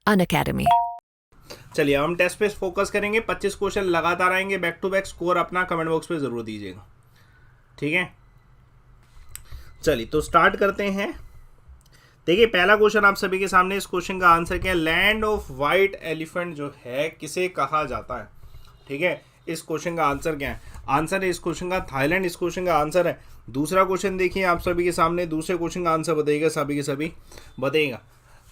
Unacademy. चलिए हम test पे फोकस करेंगे। 25 क्वेश्चन लगातार आएंगे बैक टू बैक। स्कोर अपना कमेंट बॉक्स पे जरूर दीजिएगा, ठीक है। चलिए तो स्टार्ट करते हैं। देखिए पहला क्वेश्चन आप सभी के सामने। इस क्वेश्चन का आंसर क्या है? लैंड ऑफ वाइट एलिफेंट जो है किसे कहा जाता है, ठीक है। इस क्वेश्चन का आंसर क्या है? आंसर है इस क्वेश्चन का थाईलैंड। इस क्वेश्चन का आंसर है। दूसरा क्वेश्चन देखिए आप सभी के सामने। दूसरे क्वेश्चन का आंसर बताइएगा, सभी के सभी बताइएगा।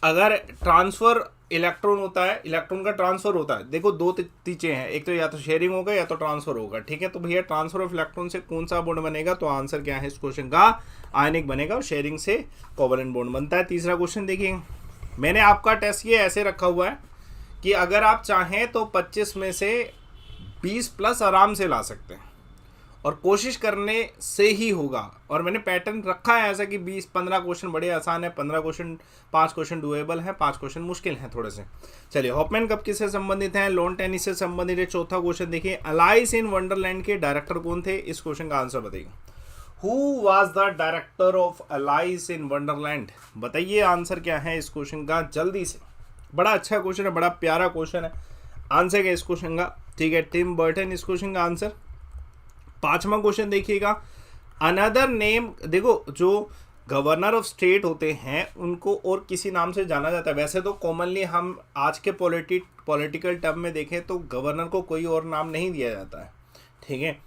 अगर ट्रांसफर इलेक्ट्रॉन होता है, इलेक्ट्रॉन का ट्रांसफर होता है, देखो दो चीजें हैं, एक तो या तो शेयरिंग होगा या तो ट्रांसफर होगा, ठीक है। तो भैया ट्रांसफर ऑफ इलेक्ट्रॉन से कौन सा बॉन्ड बनेगा? तो आंसर क्या है इस क्वेश्चन का? आयनिक बनेगा, और शेयरिंग से कोवलेंट बॉन्ड बनता है। तीसरा क्वेश्चन देखिए, मैंने आपका टेस्ट ये ऐसे रखा हुआ है कि अगर आप चाहें तो 25 में से 20 प्लस आराम से ला सकते हैं, और कोशिश करने से ही होगा। और मैंने पैटर्न रखा है ऐसा कि 20-15 क्वेश्चन बड़े आसान है, 15 क्वेश्चन 5 क्वेश्चन डुएबल है, 5 क्वेश्चन मुश्किल हैं थोड़े से। चलिए हॉपमैन कप किससे संबंधित है? लॉन टेनिस से संबंधित है। चौथा क्वेश्चन देखिए, अलाइस इन वंडरलैंड के डायरेक्टर कौन थे? इस क्वेश्चन का आंसर बताइए। Who was the director of Alice in Wonderland? बताइए आंसर क्या है इस क्वेश्चन का जल्दी से। बड़ा अच्छा क्वेश्चन है, बड़ा प्यारा क्वेश्चन है। आंसर क्या इस क्वेश्चन का? ठीक है, टिम बर्टन इस क्वेश्चन का आंसर। पांचवा क्वेश्चन देखिएगा, अनदर नेम। देखो जो गवर्नर ऑफ स्टेट होते हैं उनको और किसी नाम से जाना जाता है। वैसे तो कॉमनली हम आज के पॉलिटिकल टर्म में देखें तो गवर्नर को कोई और नाम नहीं दिया जाता है, ठीक है।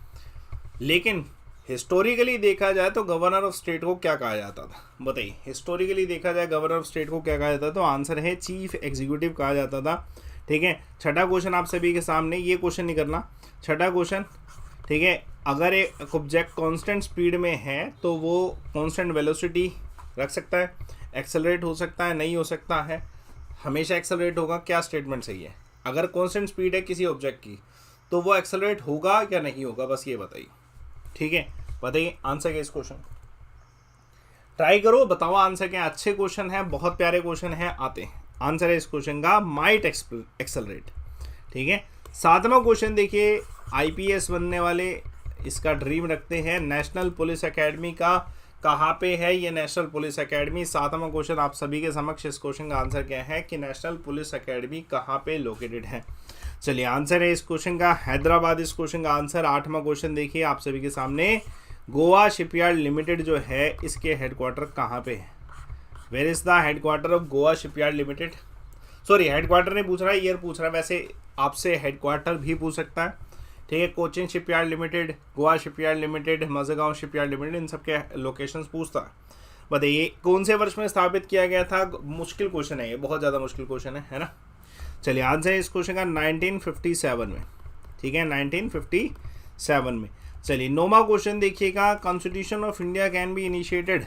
लेकिन हिस्टोरिकली देखा जाए तो गवर्नर ऑफ स्टेट को क्या कहा जाता था? बताइए, हिस्टोरिकली देखा जाए गवर्नर ऑफ स्टेट को क्या कहा जाता था? तो आंसर है चीफ एग्जीक्यूटिव कहा जाता था, ठीक है। छठा क्वेश्चन आप सभी के सामने, ये क्वेश्चन नहीं करना। छठा क्वेश्चन, ठीक है, अगर एक ऑब्जेक्ट कांस्टेंट स्पीड में है तो वो कांस्टेंट वेलोसिटी रख सकता है, एक्सेलरेट हो सकता है, नहीं हो सकता है, हमेशा एक्सेलरेट होगा? क्या स्टेटमेंट सही है? अगर कांस्टेंट स्पीड है किसी ऑब्जेक्ट की तो वो एक्सेलरेट होगा या नहीं होगा, बस ये बताइए, ठीक है। बताइए आंसर क्या इस क्वेश्चन। ट्राई करो, बताओ आंसर क्या। अच्छे क्वेश्चन है, बहुत प्यारे क्वेश्चन है, आते हैं। आंसर है इस क्वेश्चन का माइट एक्सेलरेट, ठीक है। सातवां क्वेश्चन देखिए, आईपीएस बनने वाले इसका ड्रीम रखते हैं। नेशनल पुलिस एकेडमी का कहाँ पे है ये नेशनल पुलिस एकेडमी? सातवां क्वेश्चन आप सभी के समक्ष। इस क्वेश्चन का आंसर क्या है कि नेशनल पुलिस एकेडमी कहाँ पे लोकेटेड है? चलिए आंसर है इस क्वेश्चन का हैदराबाद। इस क्वेश्चन का आंसर। आठवां क्वेश्चन देखिए आप सभी के सामने, गोवा शिपयार्ड लिमिटेड जो है इसके हेडक्वार्टर कहाँ पे है? Where is the headquarter of Goa shipyard limited? Sorry, headquarter नहीं पूछ रहा है, ईयर पूछ रहा है। वैसे आपसे हेडक्वार्टर भी पूछ सकता है, ठीक है। Cochin shipyard limited, Goa shipyard limited, Mazagon shipyard limited, इन सब के लोकेशंस पूछता है। बताइए कौन से वर्ष में स्थापित किया गया था? मुश्किल क्वेश्चन है ये, बहुत ज़्यादा मुश्किल क्वेश्चन है ना। चलिए आंसर है इस क्वेश्चन का 1957 में, ठीक है, 1957 में। चलिए नौवां क्वेश्चन देखिएगा, constitution of India can be initiated.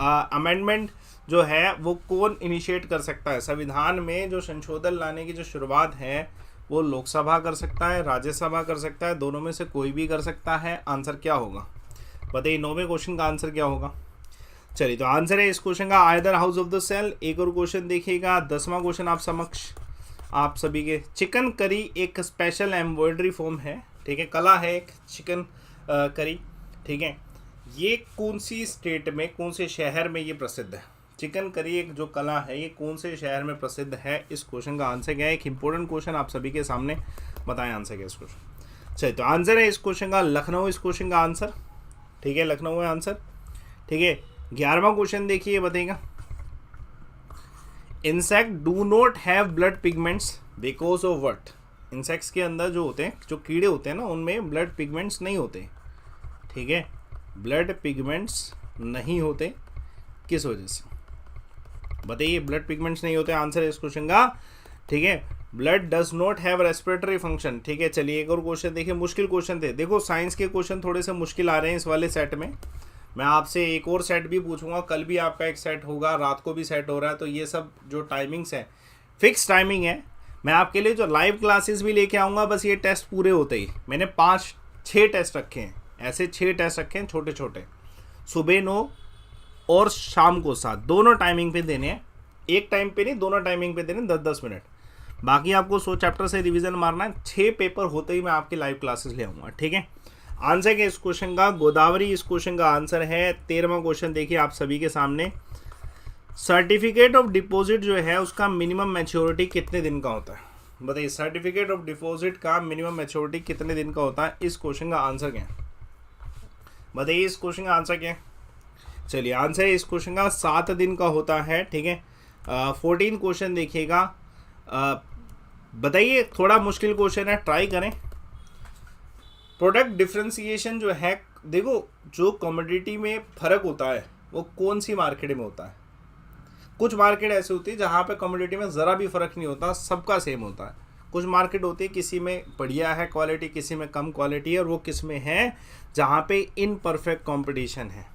Amendment जो है वो कौन इनिशिएट कर सकता है? संविधान में जो संशोधन लाने की जो शुरुआत है वो लोकसभा कर सकता है, राज्यसभा कर सकता है, दोनों में से कोई भी कर सकता है। आंसर क्या होगा बताइए, नौवें क्वेश्चन का आंसर क्या होगा? चलिए तो आंसर है इस क्वेश्चन का either house of the cell. एक और क्वेश्चन देखिएगा, 10वां क्वेश्चन आप समक्ष आप सभी के। चिकन करी एक स्पेशल एम्ब्रॉयडरी फॉर्म है, ठीक है, कला है एक चिकन करी, ठीक है। ये कौन सी स्टेट में, कौन से शहर में ये प्रसिद्ध है? चिकन करी एक जो कला है ये कौन से शहर में प्रसिद्ध है? इस क्वेश्चन का आंसर क्या है? एक इंपॉर्टेंट क्वेश्चन आप सभी के सामने, बताएं आंसर क्या इस क्वेश्चन। चलिए तो आंसर है इस क्वेश्चन का लखनऊ। इस क्वेश्चन का आंसर, ठीक है, लखनऊ है आंसर, ठीक है। 11वां क्वेश्चन देखिए, बताइएगा, insect do not have blood pigments because of what? Insects के अंदर जो होते हैं, जो कीड़े होते हैं ना, उनमें ब्लड पिगमेंट्स नहीं होते, ठीक है, ब्लड पिगमेंट्स नहीं होते, किस वजह से? बताइए, ब्लड पिगमेंट्स नहीं होते। आंसर है इस क्वेश्चन का, ठीक है, blood does not have respiratory function, ठीक है। चलिए एक और क्वेश्चन देखिए, मुश्किल क्वेश्चन थे। देखो साइंस के क्वेश्चन थोड़े से मुश्किल आ रहे हैं इस वाले सेट में। मैं आपसे एक और सेट भी पूछूंगा, कल भी आपका एक सेट होगा, रात को भी सेट हो रहा है। तो ये सब जो टाइमिंग्स है फिक्स टाइमिंग है। मैं आपके लिए जो लाइव क्लासेस भी लेके आऊँगा, बस ये टेस्ट पूरे होते ही। मैंने 5-6 टेस्ट रखे हैं, ऐसे 6 टेस्ट रखे हैं छोटे छोटे, सुबह 9 और शाम को 7, दोनों टाइमिंग पे देने हैं। एक टाइम पे नहीं, दोनों टाइमिंग पे देने, 10-10 मिनट। बाकी आपको 100 चैप्टर से रिवीजन मारना है। 6 पेपर होते ही मैं आपकी लाइव क्लासेस ले आऊँगा, ठीक है। आंसर क्या इस क्वेश्चन का? गोदावरी इस क्वेश्चन का आंसर है। 13वां क्वेश्चन देखिए आप सभी के सामने, सर्टिफिकेट ऑफ डिपॉजिट जो है उसका मिनिमम मैच्योरिटी कितने दिन का होता है? बताइए, सर्टिफिकेट ऑफ डिपॉजिट का मिनिमम मैच्योरिटी कितने दिन का होता है? इस क्वेश्चन का आंसर क्या है? बताइए, इस क्वेश्चन का आंसर क्या है? चलिए, आंसर इस क्वेश्चन का 7 दिन का होता है। ठीक है, 14 क्वेश्चन देखिएगा। बताइए, थोड़ा मुश्किल क्वेश्चन है, ट्राई करें। प्रोडक्ट डिफरेंशिएशन जो है, देखो जो कमोडिटी में फर्क होता है वो कौन सी मार्केट में होता है? कुछ मार्केट ऐसी होती है जहाँ पे कमोडिटी में ज़रा भी फ़र्क नहीं होता, सबका सेम होता है। कुछ मार्केट होती है किसी में बढ़िया है क्वालिटी, किसी में कम क्वालिटी है, और वो किस में है? जहाँ पे इनपरफेक्ट कंपटीशन है।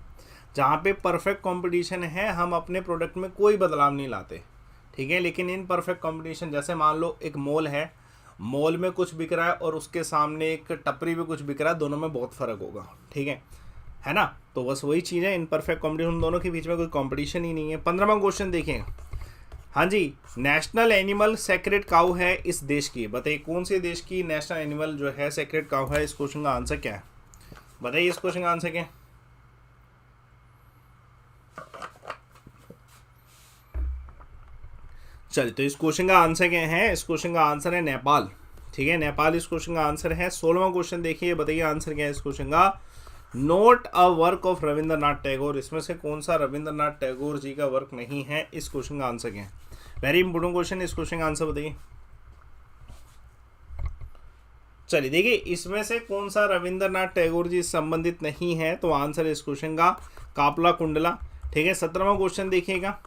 जहाँ पे परफेक्ट कंपटीशन है हम अपने प्रोडक्ट में कोई बदलाव नहीं लाते। ठीक है, लेकिन इनपरफेक्ट कंपटीशन, जैसे मान लो एक मॉल है, मॉल में कुछ बिक रहा है और उसके सामने एक टपरी में कुछ बिक रहा है, दोनों में बहुत फ़र्क होगा। ठीक है ना? तो बस वही चीज़ है, इनपरफेक्ट कंपटीशन, उन दोनों के बीच में कोई कंपटीशन ही नहीं है। 15वां क्वेश्चन देखें। हाँ जी, नेशनल एनिमल सेक्रेड काऊ है इस देश की। बताइए, कौन से देश की नेशनल एनिमल जो है सेक्रेड काऊ है? इस क्वेश्चन का आंसर क्या है? बताइए, इस क्वेश्चन का आंसर क्या है? चलिए, तो इस क्वेश्चन का आंसर क्या है? इस क्वेश्चन का आंसर है नेपाल। ठीक है, नेपाल इस क्वेश्चन का आंसर है। 16वां क्वेश्चन देखिए, बताइए आंसर क्या है इस क्वेश्चन का? Note a work of Rabindranath Tagore, इसमें से कौन सा रविंद्रनाथ टैगोर जी का वर्क नहीं है? इस क्वेश्चन का आंसर क्या है? वेरी इंपोर्टेंट क्वेश्चन, इस क्वेश्चन का आंसर बताइए। चलिए देखिए, इसमें से कौन सा रविंद्रनाथ टैगोर जी संबंधित नहीं है? तो आंसर इस क्वेश्चन का कापला कुंडला। ठीक है, 17वां क्वेश्चन देखिएगा।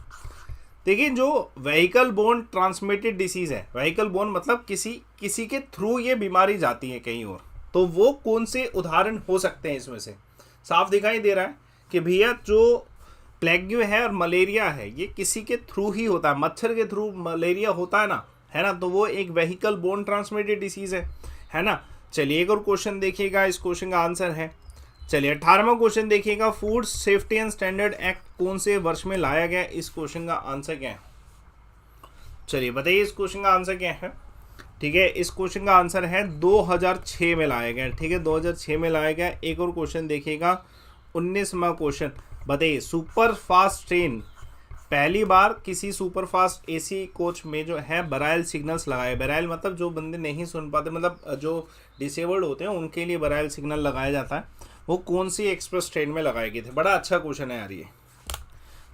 देखिए, जो व्हीकल बोर्न ट्रांसमिटेड डिसीज है, व्हीकल बोर्न मतलब किसी के थ्रू ये बीमारी जाती है कहीं और, तो वो कौन से उदाहरण हो सकते हैं? इसमें से साफ दिखाई दे रहा है कि भैया जो प्लेग्यू है और मलेरिया है ये किसी के थ्रू ही होता है, मच्छर के थ्रू मलेरिया होता है ना, तो वो एक व्हीकल बोर्न ट्रांसमिटेड डिसीज है ना। चलिए, एक और क्वेश्चन देखिएगा, इस क्वेश्चन का आंसर है। चलिए, 18वां क्वेश्चन देखिएगा। Food safety and standard act कौन से वर्ष में लाया गया? इस क्वेश्चन का आंसर क्या है? चलिए बताइए, इस क्वेश्चन का आंसर क्या है? ठीक है, इस क्वेश्चन का आंसर है 2006 में लाया गया। ठीक है, 2006 में लाया गया। एक और क्वेश्चन देखिएगा, 19वां क्वेश्चन। बताइए, सुपर फास्ट ट्रेन पहली बार किसी सुपर फास्ट एसी कोच में जो है बराइल सिग्नल्स लगाए। बराइल मतलब जो बंदे नहीं सुन पाते, मतलब जो डिसेबल्ड होते हैं उनके लिए बराइल सिग्नल लगाया जाता है, वो कौन सी एक्सप्रेस ट्रेन में लगाए गए थे? बड़ा अच्छा क्वेश्चन है यार ये।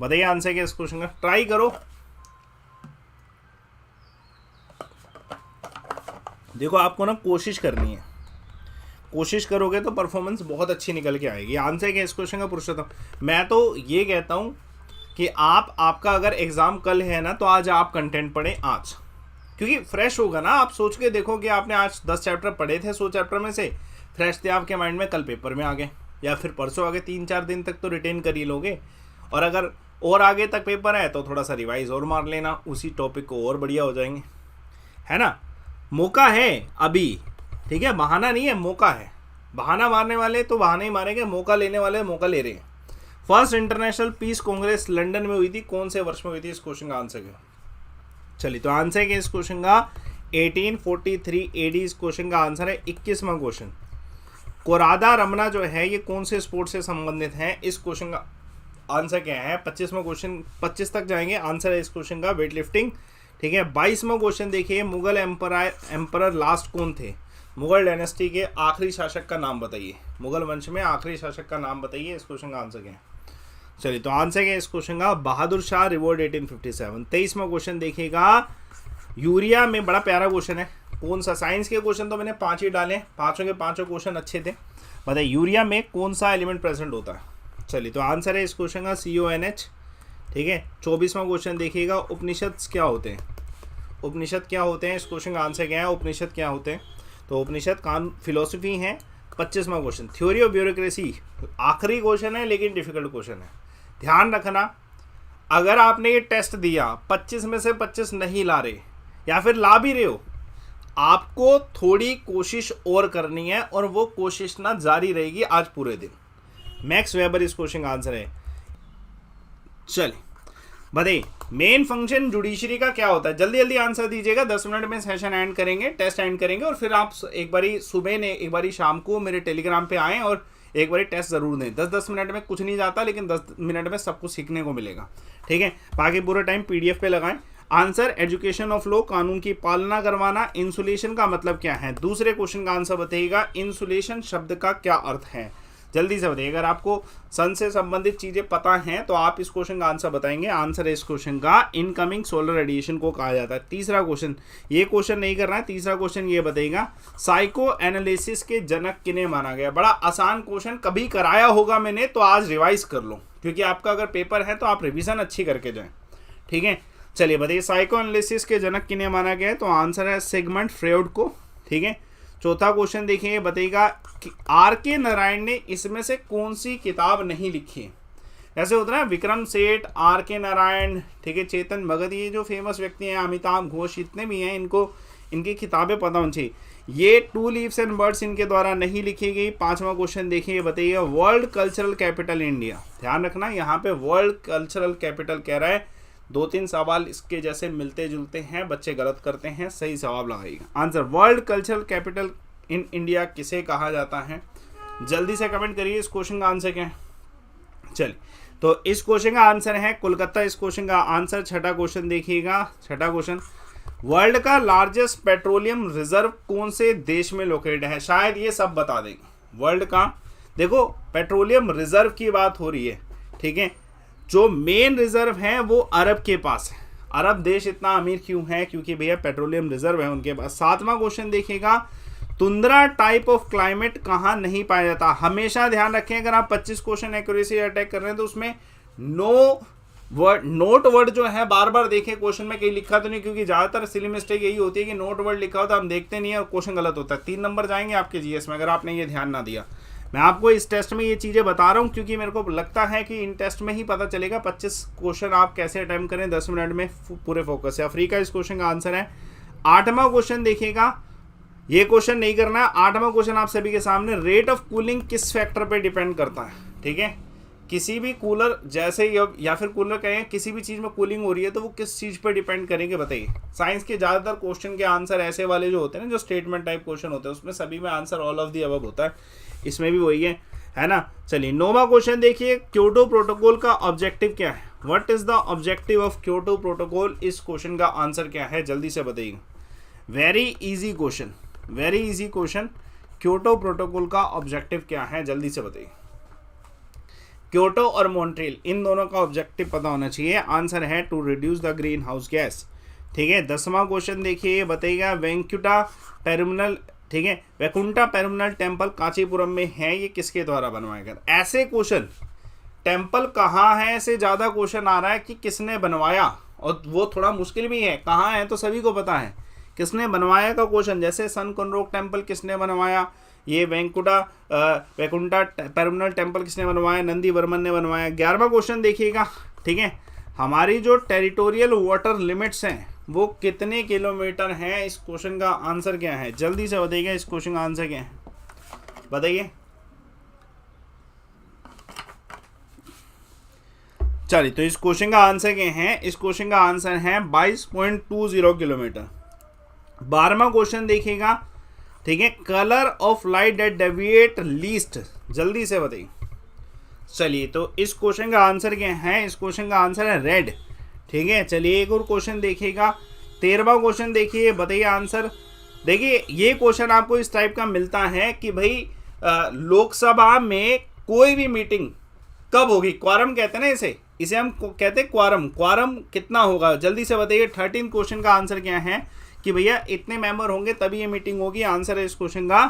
बताइए आंसर क्या इस क्वेश्चन का? ट्राई करो। देखो, आपको ना कोशिश करनी है, कोशिश करोगे तो परफॉर्मेंस बहुत अच्छी निकल के आएगी। आंसर क्या इस क्वेश्चन का? पुरुषोत्तम। मैं तो ये कहता हूँ कि आपका अगर एग्ज़ाम कल है ना, तो आज आप कंटेंट पढ़ें आज, क्योंकि फ्रेश होगा ना। आप सोच के देखो कि आपने आज 10 चैप्टर पढ़े थे, 100 चैप्टर में से फ्रेश थे आपके माइंड में, कल पेपर में आ गए या फिर परसों आ गए, 3-4 दिन तक तो रिटेन कर ही लोगे। और अगर और आगे तक पेपर है तो थोड़ा सा रिवाइज और मार लेना, उसी टॉपिक को और बढ़िया हो जाएंगे, है ना। मौका है अभी, ठीक है, बहाना नहीं है, मौका है। बहाना मारने वाले तो बहाना ही मारेंगे, मौका लेने वाले मौका ले रहे हैं। First international peace congress London में हुई थी, कौन से वर्ष में हुई थी? इस क्वेश्चन का आंसर क्या? चलिए, तो आंसर क्या इस क्वेश्चन का? 1843 एडी इस क्वेश्चन का आंसर है। 21वां क्वेश्चन, कोरादा रमना जो है ये कौन से स्पोर्ट से संबंधित है? इस क्वेश्चन का आंसर क्या है? 25वां क्वेश्चन, 25 तक जाएंगे। आंसर है इस क्वेश्चन का वेट लिफ्टिंग। ठीक है, 22वां क्वेश्चन देखिए, मुगल एम्परर लास्ट कौन थे? मुगल डायनेस्टी के आखिरी शासक का नाम बताइए। मुगल वंश में आखिरी शासक का नाम बताइए। इस क्वेश्चन का आंसर क्या है? चलिए, तो आंसर क्या है इस क्वेश्चन का? बहादुर शाह रिवोल्ट 1857। 23वां क्वेश्चन देखिएगा, यूरिया में, बड़ा प्यारा क्वेश्चन है। कौन सा? साइंस के क्वेश्चन तो मैंने 5 ही डाले, पाँचों के पाँचों क्वेश्चन अच्छे थे। बताइए, यूरिया में कौन सा एलिमेंट प्रेजेंट होता है? चलिए, तो आंसर है इस क्वेश्चन का CONH। ठीक है, 24वां क्वेश्चन देखिएगा, उपनिषद क्या होते हैं? उपनिषद क्या होते हैं? इस क्वेश्चन का आंसर क्या है? उपनिषद क्या होते हैं? तो उपनिषद कान फिलोसफी है। 25वां क्वेश्चन, थ्योरी ऑफ ब्यूरोक्रेसी, आखिरी क्वेश्चन है लेकिन डिफिकल्ट क्वेश्चन है। ध्यान रखना, अगर आपने ये टेस्ट दिया, 25 में से 25 नहीं ला रहे या फिर ला भी रहे हो, आपको थोड़ी कोशिश और करनी है, और वो कोशिश ना जारी रहेगी आज पूरे दिन। मैक्स वेबर इस क्वेश्चन का आंसर है। चलिए बताइए, मेन फंक्शन जुडिशरी का क्या होता है? जल्दी जल्दी आंसर दीजिएगा, 10 मिनट में सेशन एंड करेंगे, टेस्ट एंड करेंगे, और फिर आप एक बारी सुबह ने, एक बारी शाम को मेरे टेलीग्राम पे आएँ और एक बार टेस्ट ज़रूर दें। 10-10 मिनट में कुछ नहीं जाता, लेकिन 10 मिनट में सब कुछ सीखने को मिलेगा, ठीक है। बाकी पूरा टाइम PDF पे लगाएं। आंसर, एजुकेशन ऑफ लॉ, कानून की पालना करवाना। इंसुलेशन का मतलब क्या है? दूसरे क्वेश्चन का आंसर बताइएगा, इंसुलेशन शब्द का क्या अर्थ है, जल्दी से बताइए। अगर आपको सन से संबंधित चीजें पता हैं तो आप इस क्वेश्चन का आंसर बताएंगे। आंसर है इस क्वेश्चन का, इनकमिंग सोलर रेडिएशन को कहा जाता है। तीसरा क्वेश्चन, ये क्वेश्चन नहीं करना है, तीसरा क्वेश्चन ये बताइएगा, साइको एनालिसिस के जनक किन्हें माना गया? बड़ा आसान क्वेश्चन, कभी कराया होगा मैंने, तो आज रिवाइज कर लो, क्योंकि आपका अगर पेपर है तो आप रिविजन अच्छी करके जाएं, ठीक है। चलिए बताइए, साइको एनालिसिस के जनक किन्हें माना गया है? तो आंसर है सिगमंड फ्रॉइड को, ठीक है। चौथा क्वेश्चन देखिए, बताइएगा कि R.K. नारायण ने इसमें से कौन सी किताब नहीं लिखी है? ऐसे होता है ना, विक्रम सेठ, R.K. नारायण, ठीक है, चेतन भगत, ये जो फेमस व्यक्ति हैं, अमिताभ घोष, इतने भी हैं, इनको इनकी किताबें पता होनी चाहिए। ये टू लीव्स एंड बर्ड्स इनके द्वारा नहीं लिखी गई। पांचवा क्वेश्चन देखिए, बताइए वर्ल्ड कल्चरल कैपिटल इंडिया। ध्यान रखना, यहाँ पे वर्ल्ड कल्चरल कैपिटल कह रहा है। 2-3 सवाल इसके जैसे मिलते जुलते हैं, बच्चे गलत करते हैं, सही जवाब लगाइएगा। Answer, world cultural capital in India किसे कहा जाता है? जल्दी से कमेंट करिए, इस क्वेश्चन का आंसर क्या है। चलिए, तो इस क्वेश्चन का आंसर है कोलकाता। इस क्वेश्चन का आंसर, छठा क्वेश्चन देखिएगा, छठा क्वेश्चन, वर्ल्ड का लार्जेस्ट पेट्रोलियम रिजर्व कौन से देश में लोकेटेड है? शायद ये सब बता देंगे। वर्ल्ड का, देखो पेट्रोलियम रिजर्व की बात हो रही है, ठीक है। जो मेन रिजर्व है वो अरब के पास है। अरब देश इतना अमीर क्यों है? क्योंकि भैया पेट्रोलियम रिजर्व है उनके पास। सातवां क्वेश्चन देखिएगा, तुंद्रा टाइप ऑफ क्लाइमेट कहाँ नहीं पाया जाता? हमेशा ध्यान रखें, अगर आप 25 क्वेश्चन एक्यूरेसी अटैक कर रहे हैं तो उसमें नोट वर्ड जो है बार बार देखें क्वेश्चन में, कहीं लिखा तो नहीं, क्योंकि ज़्यादातर सिली मिस्टेक यही होती है कि नोट वर्ड लिखा होता है, हम देखते नहीं है और क्वेश्चन गलत होता है। 3 नंबर जाएंगे आपके जीएस में अगर आपने ये ध्यान ना दिया। मैं आपको इस टेस्ट में ये चीज़ें बता रहा हूँ क्योंकि मेरे को लगता है कि इन टेस्ट में ही पता चलेगा 25 क्वेश्चन आप कैसे अटेम्प्ट करें 10 मिनट में पूरे फोकस से। अफ्रीका इस क्वेश्चन का आंसर है। 8वां क्वेश्चन देखिएगा, ये क्वेश्चन नहीं करना है। 8वां क्वेश्चन आप सभी के सामने, रेट ऑफ कूलिंग किस फैक्टर पे डिपेंड करता है? ठीक है, किसी भी कूलर जैसे या फिर कूलर कहें, किसी भी चीज़ में कूलिंग हो रही है तो वो किस चीज़ पे डिपेंड करेंगे बताइए। साइंस के ज़्यादातर क्वेश्चन के आंसर ऐसे वाले जो होते हैं ना, जो स्टेटमेंट टाइप क्वेश्चन होते हैं, उसमें सभी में answer all of the above होता है, इसमें भी वही है ना। चलिए 9वां क्वेश्चन देखिए, क्योटो प्रोटोकॉल का ऑब्जेक्टिव क्या है? What is the objective of Kyoto protocol? इस क्वेश्चन का आंसर क्या है? जल्दी से बताइए। Very easy question, very easy question. Kyoto protocol का ऑब्जेक्टिव क्या है? जल्दी से बताइए। क्योटो और मॉन्ट्रियल, इन दोनों का ऑब्जेक्टिव पता होना चाहिए। आंसर है to reduce the green house gas. ठीक है, 10वां क्वेश्चन देखिए, बताइएगा वैंकुटा पेरुमल, ठीक है, वैकुंठा पेरुमल टेम्पल कांचीपुरम में है, ये किसके द्वारा बनवाया गया? ऐसे क्वेश्चन, टेम्पल कहाँ है से ज़्यादा क्वेश्चन आ रहा है कि किसने बनवाया, और वो थोड़ा मुश्किल भी है। कहाँ है तो सभी को पता है, किसने बनवाया का क्वेश्चन, जैसे सन कुनरोक टेम्पल किसने बनवाया, ये वैकुंठा पेरुमल टेम्पल किसने बनवाया, नंदी वर्मन ने बनवाया। 11वां क्वेश्चन देखिएगा, ठीक है, हमारी जो टेरिटोरियल वाटर लिमिट्स हैं वो कितने किलोमीटर हैं? इस क्वेश्चन का आंसर क्या है? जल्दी से बताइएगा, इस क्वेश्चन का आंसर क्या है बताइए। चलिए, तो इस क्वेश्चन का आंसर क्या है? इस क्वेश्चन का आंसर है 22.20 किलोमीटर। 12वां क्वेश्चन देखिएगा, ठीक है, colour of light that deviate least, जल्दी से बताइए। चलिए, तो इस क्वेश्चन का आंसर क्या है? इस क्वेश्चन का आंसर है रेड। ठीक है, चलिए एक और क्वेश्चन देखिएगा, 13वां क्वेश्चन देखिए, बताइए आंसर। देखिए ये क्वेश्चन आपको इस टाइप का मिलता है कि भाई लोकसभा में कोई भी मीटिंग कब होगी? क्वारम कहते हैं ना इसे हम कहते हैं क्वारम। क्वारम कितना होगा? जल्दी से बताइए। 13 क्वेश्चन का आंसर क्या है कि भैया इतने मेंबर होंगे तभी ये मीटिंग होगी। आंसर है इस क्वेश्चन का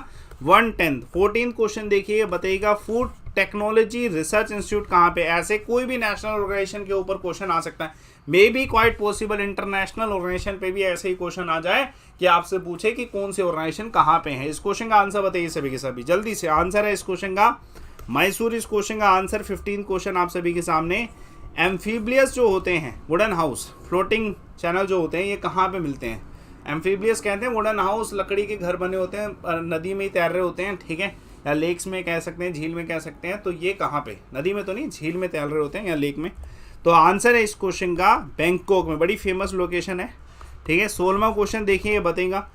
1/10। 14 क्वेश्चन देखिए, बताइएगा फूड टेक्नोलॉजी रिसर्च इंस्टीट्यूट कहाँ पे? ऐसे कोई भी नेशनल ऑर्गेनाइजेशन के ऊपर क्वेश्चन आ सकता है, may be quite possible international organisation पे भी ऐसे ही क्वेश्चन आ जाए कि आपसे पूछे कि कौन से ऑर्गेनाइजेशन कहाँ पे है। इस क्वेश्चन का आंसर बताइए सभी के सभी, जल्दी से। आंसर है इस क्वेश्चन का मैसूर। इस क्वेश्चन का आंसर 15 क्वेश्चन आप सभी के सामने। एम्फीबियस जो होते हैं, वुडन हाउस, फ्लोटिंग चैनल जो होते हैं, ये कहाँ पे मिलते हैं? एम्फीबियस कहते हैं वुडन हाउस, लकड़ी के घर बने होते हैं, नदी में ही तैर रहे होते हैं, ठीक है, या लेक्स में कह सकते हैं, झील में कह सकते हैं। तो ये कहाँ पे? नदी में तो नहीं, झील में तैर रहे होते हैं या लेक में। तो आंसर है इस क्वेश्चन का बैंकॉक में, बड़ी फेमस लोकेशन है। ठीक है, 16वां क्वाड्रेटिक क्वेश्चन देखिए, बताएगा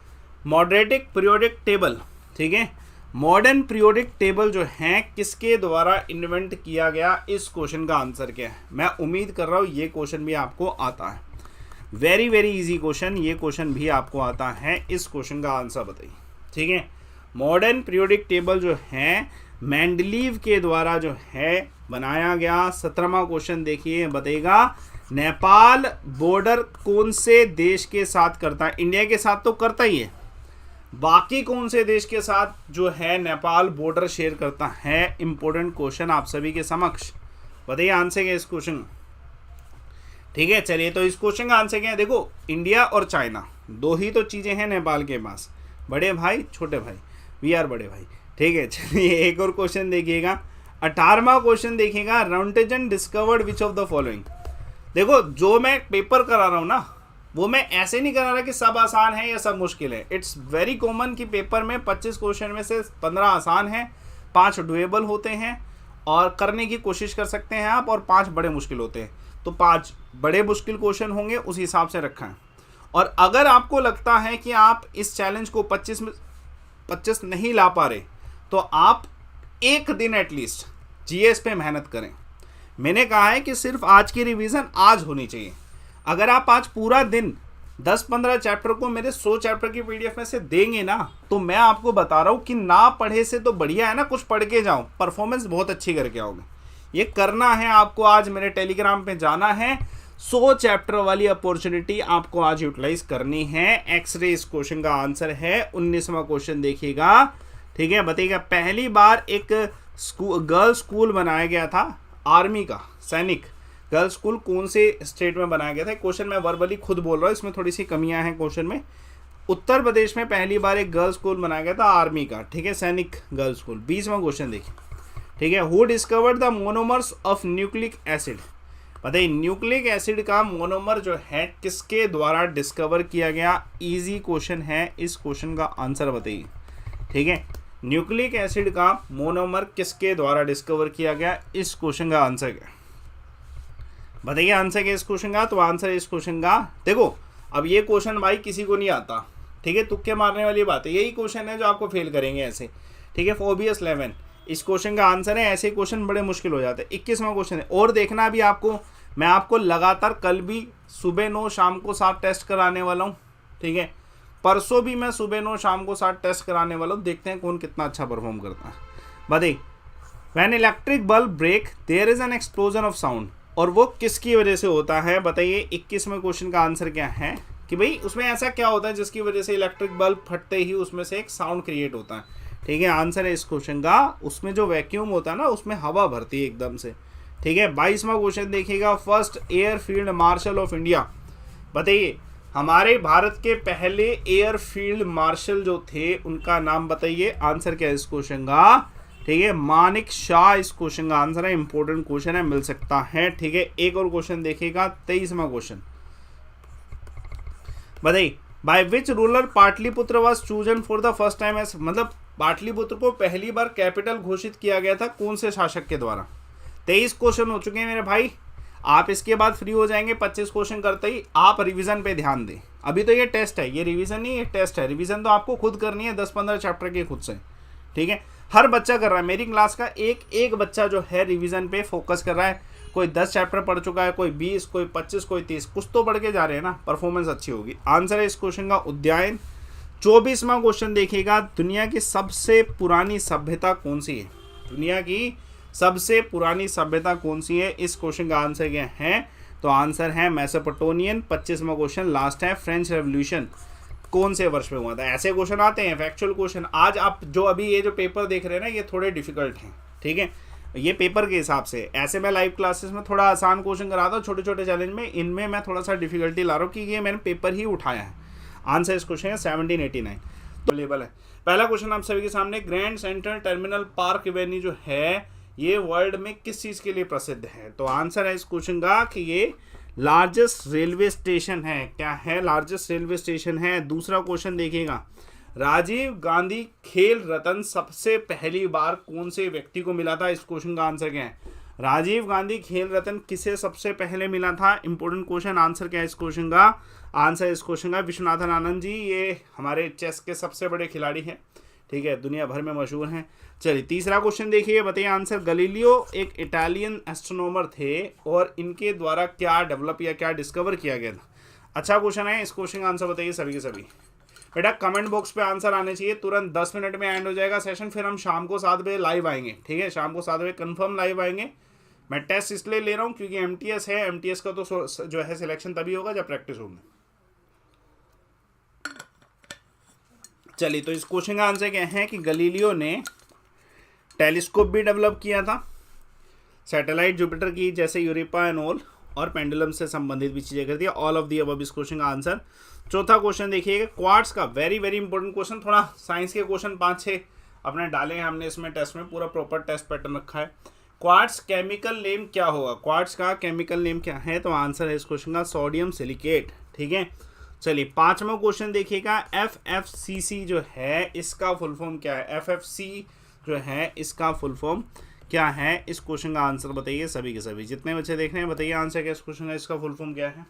मॉडरेटिक पीरियोडिक टेबल, ठीक है, मॉडर्न पीरियोडिक टेबल जो है किसके द्वारा इन्वेंट किया गया, इस क्वेश्चन का आंसर क्या है। मैं उम्मीद कर रहा हूँ ये क्वेश्चन भी आपको आता है, वेरी वेरी इजी क्वेश्चन, ये क्वेश्चन भी आपको आता है। इस क्वेश्चन का आंसर बताइए, ठीक है। मॉडर्न पीरियोडिक टेबल जो है मेंडलीव के द्वारा जो है बनाया गया। 17वां क्वेश्चन देखिए, बताएगा नेपाल बॉर्डर कौन से देश के साथ करता है। इंडिया के साथ तो करता ही है, बाकी कौन से देश के साथ जो है नेपाल बॉर्डर शेयर करता है। इंपॉर्टेंट क्वेश्चन आप सभी के समक्ष, बताइए आंसर क्या है इस क्वेश्चन, ठीक है। चलिए तो इस क्वेश्चन का आंसर क्या है, देखो इंडिया और चाइना दो ही तो चीजें हैं नेपाल के पास, बड़े भाई छोटे भाई, वी आर बड़े भाई, ठीक है। चलिए एक और क्वेश्चन देखिएगा, 18वां क्वेश्चन देखिएगा, Roentgen discovered which of the following. देखो जो मैं पेपर करा रहा हूँ ना, वो मैं ऐसे नहीं करा रहा कि सब आसान है या सब मुश्किल है। इट्स वेरी कॉमन कि पेपर में 25 क्वेश्चन में से 15 आसान हैं, 5 डुएबल होते हैं और करने की कोशिश कर सकते हैं आप, और 5 बड़े मुश्किल होते हैं। तो 5 बड़े मुश्किल क्वेश्चन होंगे, उस हिसाब से रखा है। और अगर आपको लगता है कि आप इस चैलेंज को 25 नहीं ला पा रहे, तो आप एक दिन एटलीस्ट जीएस पे मेहनत करें। मैंने कहा है कि सिर्फ आज की रिवीजन आज होनी चाहिए। अगर आप आज पूरा दिन 10-15 चैप्टर को मेरे 100 चैप्टर की पीडीएफ में से देंगे ना, तो मैं आपको बता रहा हूँ कि ना पढ़े से तो बढ़िया है ना कुछ पढ़ के जाओ, परफॉर्मेंस बहुत अच्छी करके आओगे। ये करना है आपको, आज मेरे टेलीग्राम पे जाना है, 100 चैप्टर वाली अपॉर्चुनिटी आपको आज यूटिलाइज करनी है। एक्सरे इस क्वेश्चन का आंसर है। 19वां क्वेश्चन देखिएगा, ठीक है। बताइएगा पहली बार एक गर्ल्स स्कूल बनाया गया था आर्मी का, सैनिक गर्ल्स स्कूल कौन से स्टेट में बनाया गया था। क्वेश्चन मैं वर्बली खुद बोल रहा हूँ, इसमें थोड़ी सी कमियां हैं क्वेश्चन में। उत्तर प्रदेश में पहली बार एक गर्ल्स स्कूल बनाया गया था आर्मी का, ठीक है, सैनिक गर्ल्स स्कूल। 20वां क्वेश्चन देखिए, ठीक है। Who discovered the monomers of nucleic acid. बताइए न्यूक्लिक एसिड का मोनोमर जो है किसके द्वारा डिस्कवर किया गया। इजी क्वेश्चन है, इस क्वेश्चन का आंसर बताइए, ठीक है। न्यूक्लिक एसिड का मोनोमर किसके द्वारा डिस्कवर किया गया, इस क्वेश्चन का आंसर क्या, बताइए आंसर क्या इस क्वेश्चन का। तो आंसर इस क्वेश्चन का, देखो अब ये क्वेश्चन भाई किसी को नहीं आता, ठीक है, तुक्के मारने वाली बात है। यही क्वेश्चन है जो आपको फेल करेंगे ऐसे, ठीक है। फोबियस 11 इस क्वेश्चन का आंसर है। ऐसे क्वेश्चन बड़े मुश्किल हो जाते हैं। 21वां क्वेश्चन है, और देखना भी आपको, मैं आपको लगातार कल भी सुबह 9 शाम को 7 टेस्ट कराने वाला हूँ, ठीक है। परसों भी मैं सुबह 9 शाम को 7 टेस्ट कराने वाला हूँ, देखते हैं कौन कितना अच्छा परफॉर्म करता है। बताइए when electric bulb break there is an explosion of sound, और वो किसकी वजह से होता है। बताइए 21वें क्वेश्चन का आंसर क्या है कि भाई उसमें ऐसा क्या होता है जिसकी वजह से इलेक्ट्रिक बल्ब फटते ही उसमें से एक साउंड क्रिएट होता है, ठीक है। आंसर है इस क्वेश्चन का, उसमें जो वैक्यूम होता है ना, उसमें हवा भरती है एकदम से, ठीक है। 22वां क्वेश्चन देखिएगा, first air field marshal of India. बताइए हमारे भारत के पहले एयर फील्ड मार्शल जो थे उनका नाम बताइए। आंसर क्या है इस क्वेश्चन का, ठीक है, मानिक शाह इस क्वेश्चन का आंसर है। इंपॉर्टेंट क्वेश्चन है, मिल सकता है, ठीक है। एक और क्वेश्चन देखिएगा, 23वां क्वेश्चन। बताइए by which ruler Pataliputra was chosen for the first time as, मतलब पाटलिपुत्र को पहली बार कैपिटल घोषित किया गया था कौन से शासक के द्वारा। 23 क्वेश्चन हो चुके हैं मेरे भाई, आप इसके बाद फ्री हो जाएंगे। 25 क्वेश्चन करते ही आप रिवीजन पे ध्यान दें। अभी तो ये टेस्ट है, ये रिवीजन नहीं, ये टेस्ट है। रिवीजन तो आपको खुद करनी है 10-15 चैप्टर के खुद से, ठीक है। हर बच्चा कर रहा है, मेरी क्लास का एक बच्चा जो है रिवीजन पे फोकस कर रहा है। कोई 10 चैप्टर पढ़ चुका है, कोई 20, कोई 25, कोई 30, कुछ तो पढ़ के जा रहे हैं ना, परफॉर्मेंस अच्छी होगी। आंसर है इस क्वेश्चन का उद्यान। 24वां क्वेश्चन देखिएगा, दुनिया की सबसे पुरानी सभ्यता कौन सी है। दुनिया की सबसे पुरानी सभ्यता कौन सी है, इस क्वेश्चन का आंसर क्या है। तो आंसर है मेसोपोटामियन। 25वां क्वेश्चन लास्ट है, फ्रेंच रेवोल्यूशन कौन से वर्ष में हुआ था। ऐसे क्वेश्चन आते हैं, फैक्चुअल क्वेश्चन। आज आप जो अभी ये जो पेपर देख रहे हैं ना, ये थोड़े डिफिकल्ट हैं, ठीक है, ये पेपर के हिसाब से। ऐसे मैं लाइव क्लासेस में थोड़ा आसान क्वेश्चन कराता हूँ, छोटे छोटे चैलेंज में, इनमें मैं थोड़ा सा डिफिकल्टी ला रहा हूँ कि ये मैंने पेपर ही उठाया है। आंसर इस क्वेश्चन है 1789 तो लेवल है। पहला क्वेश्चन आप सभी के सामने, grand central terminal park Avenue जो है ये वर्ल्ड में किस चीज़ के लिए प्रसिद्ध है। तो आंसर है इस क्वेश्चन का कि ये लार्जेस्ट रेलवे स्टेशन है। क्या है, लार्जेस्ट रेलवे स्टेशन है। दूसरा क्वेश्चन देखिएगा, राजीव गांधी खेल रत्न सबसे पहली बार कौन से व्यक्ति को मिला था। इस क्वेश्चन का आंसर क्या है। राजीव गांधी खेल रत्न किसे सबसे पहले मिला था, इंपॉर्टेंट क्वेश्चन। आंसर क्या है इस क्वेश्चन का, आंसर इस क्वेश्चन का विश्वनाथन आनंद जी, ये हमारे चेस के सबसे बड़े खिलाड़ी हैं, ठीक है, दुनिया भर में मशहूर हैं। चलिए तीसरा क्वेश्चन देखिए, बताइए आंसर। गलीलियो एक इटालियन एस्ट्रोनॉमर थे और इनके द्वारा क्या डेवलप या क्या डिस्कवर किया गया था। अच्छा क्वेश्चन है, इस क्वेश्चन का आंसर बताइए सभी के सभी। बेटा कमेंट बॉक्स पे आंसर आने चाहिए, तुरंत 10 मिनट में एंड हो जाएगा सेशन, फिर हम शाम को 7 बजे लाइव आएंगे। ठीक है, शाम को 7 बजे कंफर्म लाइव आएंगे। मैं टेस्ट इसलिए ले रहा हूँ क्योंकि एमटीएस है, एमटीएस का तो जो है सिलेक्शन तभी होगा जब प्रैक्टिस होगी। चलिए तो इस क्वेश्चन का आंसर क्या है कि गलीलियो ने टेलीस्कोप भी डेवलप किया था, सैटेलाइट जुपिटर की जैसे यूरोपा एंड ऑल, और पेंडुलम से संबंधित भी चीज़ें कर दी। ऑल ऑफ दी अबव इस क्वेश्चन का आंसर। चौथा क्वेश्चन देखिएगा, क्वार्ट्स का वेरी वेरी इंपॉर्टेंट क्वेश्चन। थोड़ा साइंस के क्वेश्चन 5-6 अपने डाले हैं हमने इसमें टेस्ट में, पूरा प्रॉपर टेस्ट पैटर्न रखा है। क्वार्ट्स केमिकल नेम क्या होगा, क्वार्ट्स का केमिकल नेम क्या है, तो आंसर है इस क्वेश्चन का सोडियम सिलिकेट। ठीक है, चलिए पांचवा क्वेश्चन देखिएगा, FFCC जो है इसका फुल फॉर्म क्या है, FFC जो है इसका फुल फॉर्म क्या है, इस क्वेश्चन का आंसर बताइए सभी के सभी। जितने बच्चे देख रहे हैं बताइए आंसर क्या इस क्वेश्चन का, इसका फुल फॉर्म क्या है।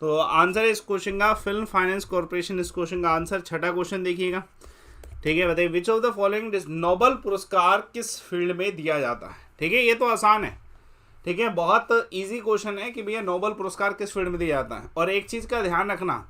तो आंसर है इस क्वेश्चन का फिल्म फाइनेंस कॉर्पोरेशन, इस क्वेश्चन का आंसर। छठा क्वेश्चन देखिएगा, ठीक है, बताइए विच ऑफ द फॉलोइंग नोबेल पुरस्कार किस फील्ड में दिया जाता है। ठीक है, ये तो आसान है, ठीक है, बहुत इजी क्वेश्चन है कि भैया नोबेल पुरस्कार किस फील्ड में दिया जाता है। और एक चीज़ का ध्यान रखना,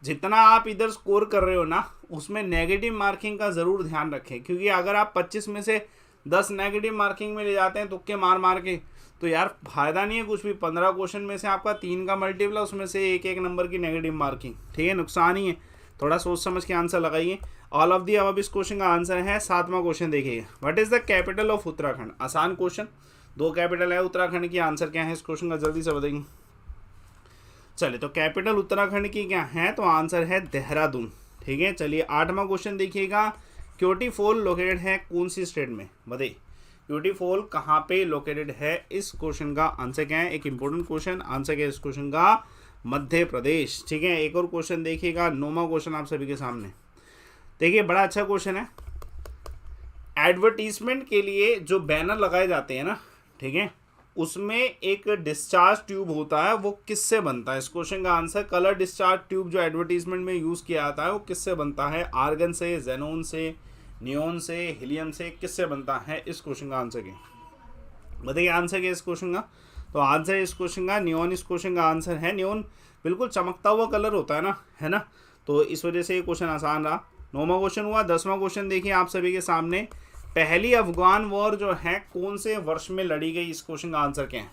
जितना आप इधर स्कोर कर रहे हो ना उसमें नेगेटिव मार्किंग का ज़रूर ध्यान रखें, क्योंकि अगर आप 25 में से 10 नेगेटिव मार्किंग में ले जाते हैं तुक्के मार मार के, तो यार फायदा नहीं है कुछ भी। 15 क्वेश्चन में से आपका 3 का मल्टीपल है, उसमें से एक नंबर की नेगेटिव मार्किंग, ठीक है, नुकसान ही है। थोड़ा सोच समझ के आंसर लगाइए। ऑल ऑफ दी अबव इस क्वेश्चन का आंसर है। सातवां क्वेश्चन देखिए, what is the capital of Uttarakhand. आसान क्वेश्चन, 2 कैपिटल है उत्तराखंड की, आंसर क्या है इस क्वेश्चन का, जल्दी से बताइए। चलिए तो कैपिटल उत्तराखंड की क्या है, तो आंसर है देहरादून। ठीक है, चलिए 8वां क्वेश्चन देखिएगा, क्योटी फॉल लोकेटेड है कौन सी स्टेट में, बताइए क्योटी फॉल कहाँ पे लोकेटेड है, इस क्वेश्चन का आंसर क्या है। एक इंपॉर्टेंट क्वेश्चन, आंसर क्या है इस क्वेश्चन का, मध्य प्रदेश। ठीक है, एक और क्वेश्चन देखिएगा, 9वां क्वेश्चन आप सभी के सामने। देखिए बड़ा अच्छा क्वेश्चन है, एडवर्टीजमेंट के लिए जो बैनर लगाए जाते हैं ना, ठीक है, उसमें एक डिस्चार्ज ट्यूब होता है, वो किससे बनता है। इस क्वेश्चन का आंसर, कलर डिस्चार्ज ट्यूब जो एडवर्टीजमेंट में यूज़ किया जाता है वो किससे बनता है, आर्गन से, जेनोन से, नियोन से, हीलियम से, किससे बनता है, इस क्वेश्चन का आंसर क्या बताइए। आंसर क्या इस क्वेश्चन का, तो आंसर इस क्वेश्चन का नियोन, इस क्वेश्चन का आंसर है नियोन। बिल्कुल चमकता हुआ कलर होता है ना, है ना, तो इस वजह से ये क्वेश्चन आसान रहा। 9वां क्वेश्चन हुआ। 10वां क्वेश्चन देखिए आप सभी के सामने, पहली अफगान वॉर जो है कौन से वर्ष में लड़ी गई, इस क्वेश्चन का आंसर क्या है।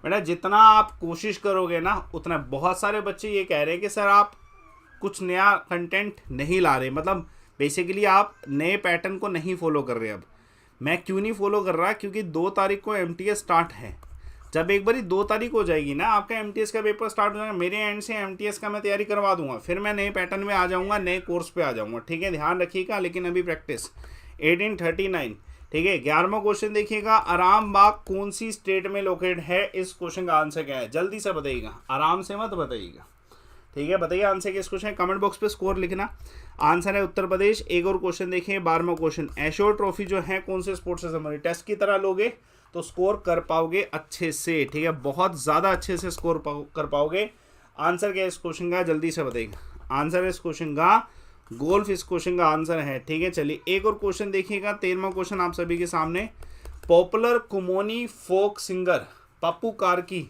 बेटा जितना आप कोशिश करोगे ना उतना, बहुत सारे बच्चे ये कह रहे हैं कि सर आप कुछ नया कंटेंट नहीं ला रहे, मतलब बेसिकली आप नए पैटर्न को नहीं फॉलो कर रहे। अब मैं क्यों नहीं फॉलो कर रहा, क्योंकि 2 तारीख को एमटीएस स्टार्ट है। जब एक बारी 2 तारीख हो जाएगी ना आपका एमटीएस का पेपर स्टार्ट हो जाएगा, मेरे एंड से एमटीएस का मैं तैयारी करवा दूंगा, फिर मैं नए पैटर्न में आ जाऊंगा, नए कोर्स पे आ जाऊंगा। ठीक है, ध्यान रखिएगा। लेकिन अभी प्रैक्टिस 1839। ठीक है, 11वां क्वेश्चन देखिएगा, आराम बाग कौन सी स्टेट में लोकेटेड है, इस क्वेश्चन का आंसर क्या है, जल्दी से बताइएगा, आराम से मत बताइएगा। ठीक है, बताइए आंसर किस क्वेश्चन है, कमेंट बॉक्स पे स्कोर लिखना। आंसर है उत्तर प्रदेश। एक और क्वेश्चन देखिए, 12वां क्वेश्चन, एश्योर ट्रॉफी जो है कौन से स्पोर्ट्स से संबंधित। टेस्ट की तरह लोगे तो स्कोर कर पाओगे अच्छे से, ठीक है, बहुत ज़्यादा अच्छे से स्कोर कर पाओगे। आंसर क्या है इस क्वेश्चन का, जल्दी से बताइएगा। आंसर है इस क्वेश्चन का गोल्फ, इस क्वेश्चन का आंसर है। ठीक है, चलिए एक और क्वेश्चन देखिएगा, 13वां क्वेश्चन आप सभी के सामने, popular Kumaoni folk singer Pappu Karki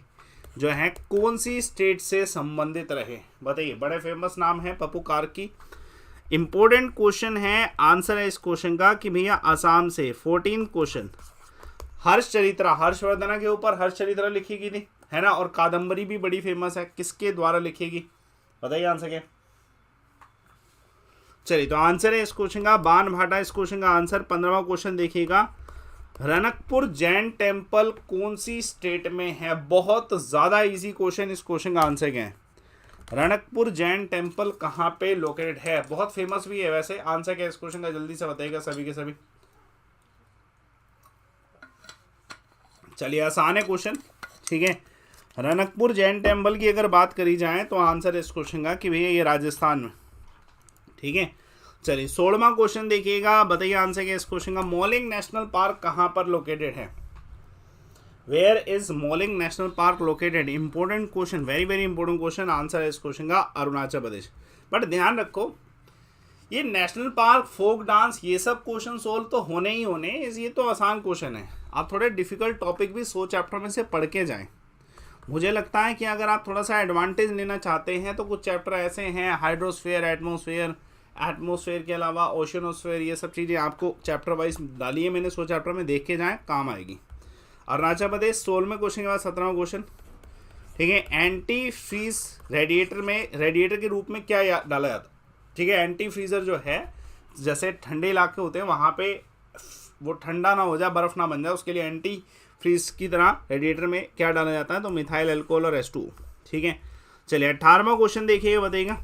जो है कौन सी स्टेट से संबंधित रहे, बताइए। बड़े फेमस नाम है पप्पू कार्की, इंपॉर्टेंट क्वेश्चन है। आंसर है इस क्वेश्चन का कि भैया आसाम से। 14 क्वेश्चन, हर्षचरित्रा, हर्षवर्धना के ऊपर हर्षचरित्रा लिखी गई थी, है ना, और कादम्बरी भी बड़ी फेमस है, किसके द्वारा लिखी गई, बताइए आंसर क्या। चलिए तो आंसर है इस क्वेश्चन का बाण भाटा, इस क्वेश्चन का आंसर। 15वां क्वेश्चन देखिएगा, रनकपुर जैन टेम्पल कौन सी स्टेट में है, बहुत ज़्यादा इजी क्वेश्चन, इस क्वेश्चन का आंसर क्या है। रनकपुर जैन टेम्पल कहाँ पे लोकेटेड है, बहुत फेमस भी है वैसे। आंसर क्या है इस क्वेश्चन का, जल्दी से बताइएगा सभी के सभी। चलिए आसान है क्वेश्चन, ठीक है। रनकपुर जैन टेम्पल की अगर बात करी जाए तो आंसर है इस क्वेश्चन का कि भैया ये राजस्थान में, ठीक है। चलिए 16वां क्वेश्चन देखिएगा, बताइए आंसर क्या इस क्वेश्चन का, मॉलिंग नेशनल पार्क कहाँ पर लोकेटेड है, where is Mouling national park located. Important question, very very important question. Answer है इस क्वेश्चन का अरुणाचल प्रदेश। बट ध्यान रखो ये नेशनल पार्क, फोक डांस, ये सब क्वेश्चन सोल्व तो होने ही होने, ये तो आसान क्वेश्चन है। आप थोड़े डिफिकल्ट टॉपिक भी 100 चैप्टर में से पढ़ के जाएं। मुझे लगता है कि अगर आप थोड़ा सा एडवांटेज लेना चाहते हैं तो कुछ चैप्टर ऐसे हैं, हाइड्रोस्फीयर, एटमॉस्फेयर के अलावा ओशनोस्फेयर, ये सब चीज़ें आपको चैप्टर वाइज डाली है मैंने, 100 चैप्टर में देख के जाएँ, काम आएगी। अरुणाचल प्रदेश 16वें क्वेश्चन के बाद 17वां क्वेश्चन, ठीक है। एंटी फ्रीज रेडिएटर में, रेडिएटर के रूप में क्या डाला जाता है, ठीक है। एंटी फ्रीजर जो है, जैसे ठंडे इलाके होते हैं वहाँ पे वो ठंडा ना हो जाए, बर्फ़ ना बन जाए, उसके लिए एंटी फ्रीज की तरह रेडिएटर में क्या डाला जाता है, तो मिथाइल अल्कोहल और H2, ठीक है। चलिए 18वां क्वेश्चन देखिए, बताइएगा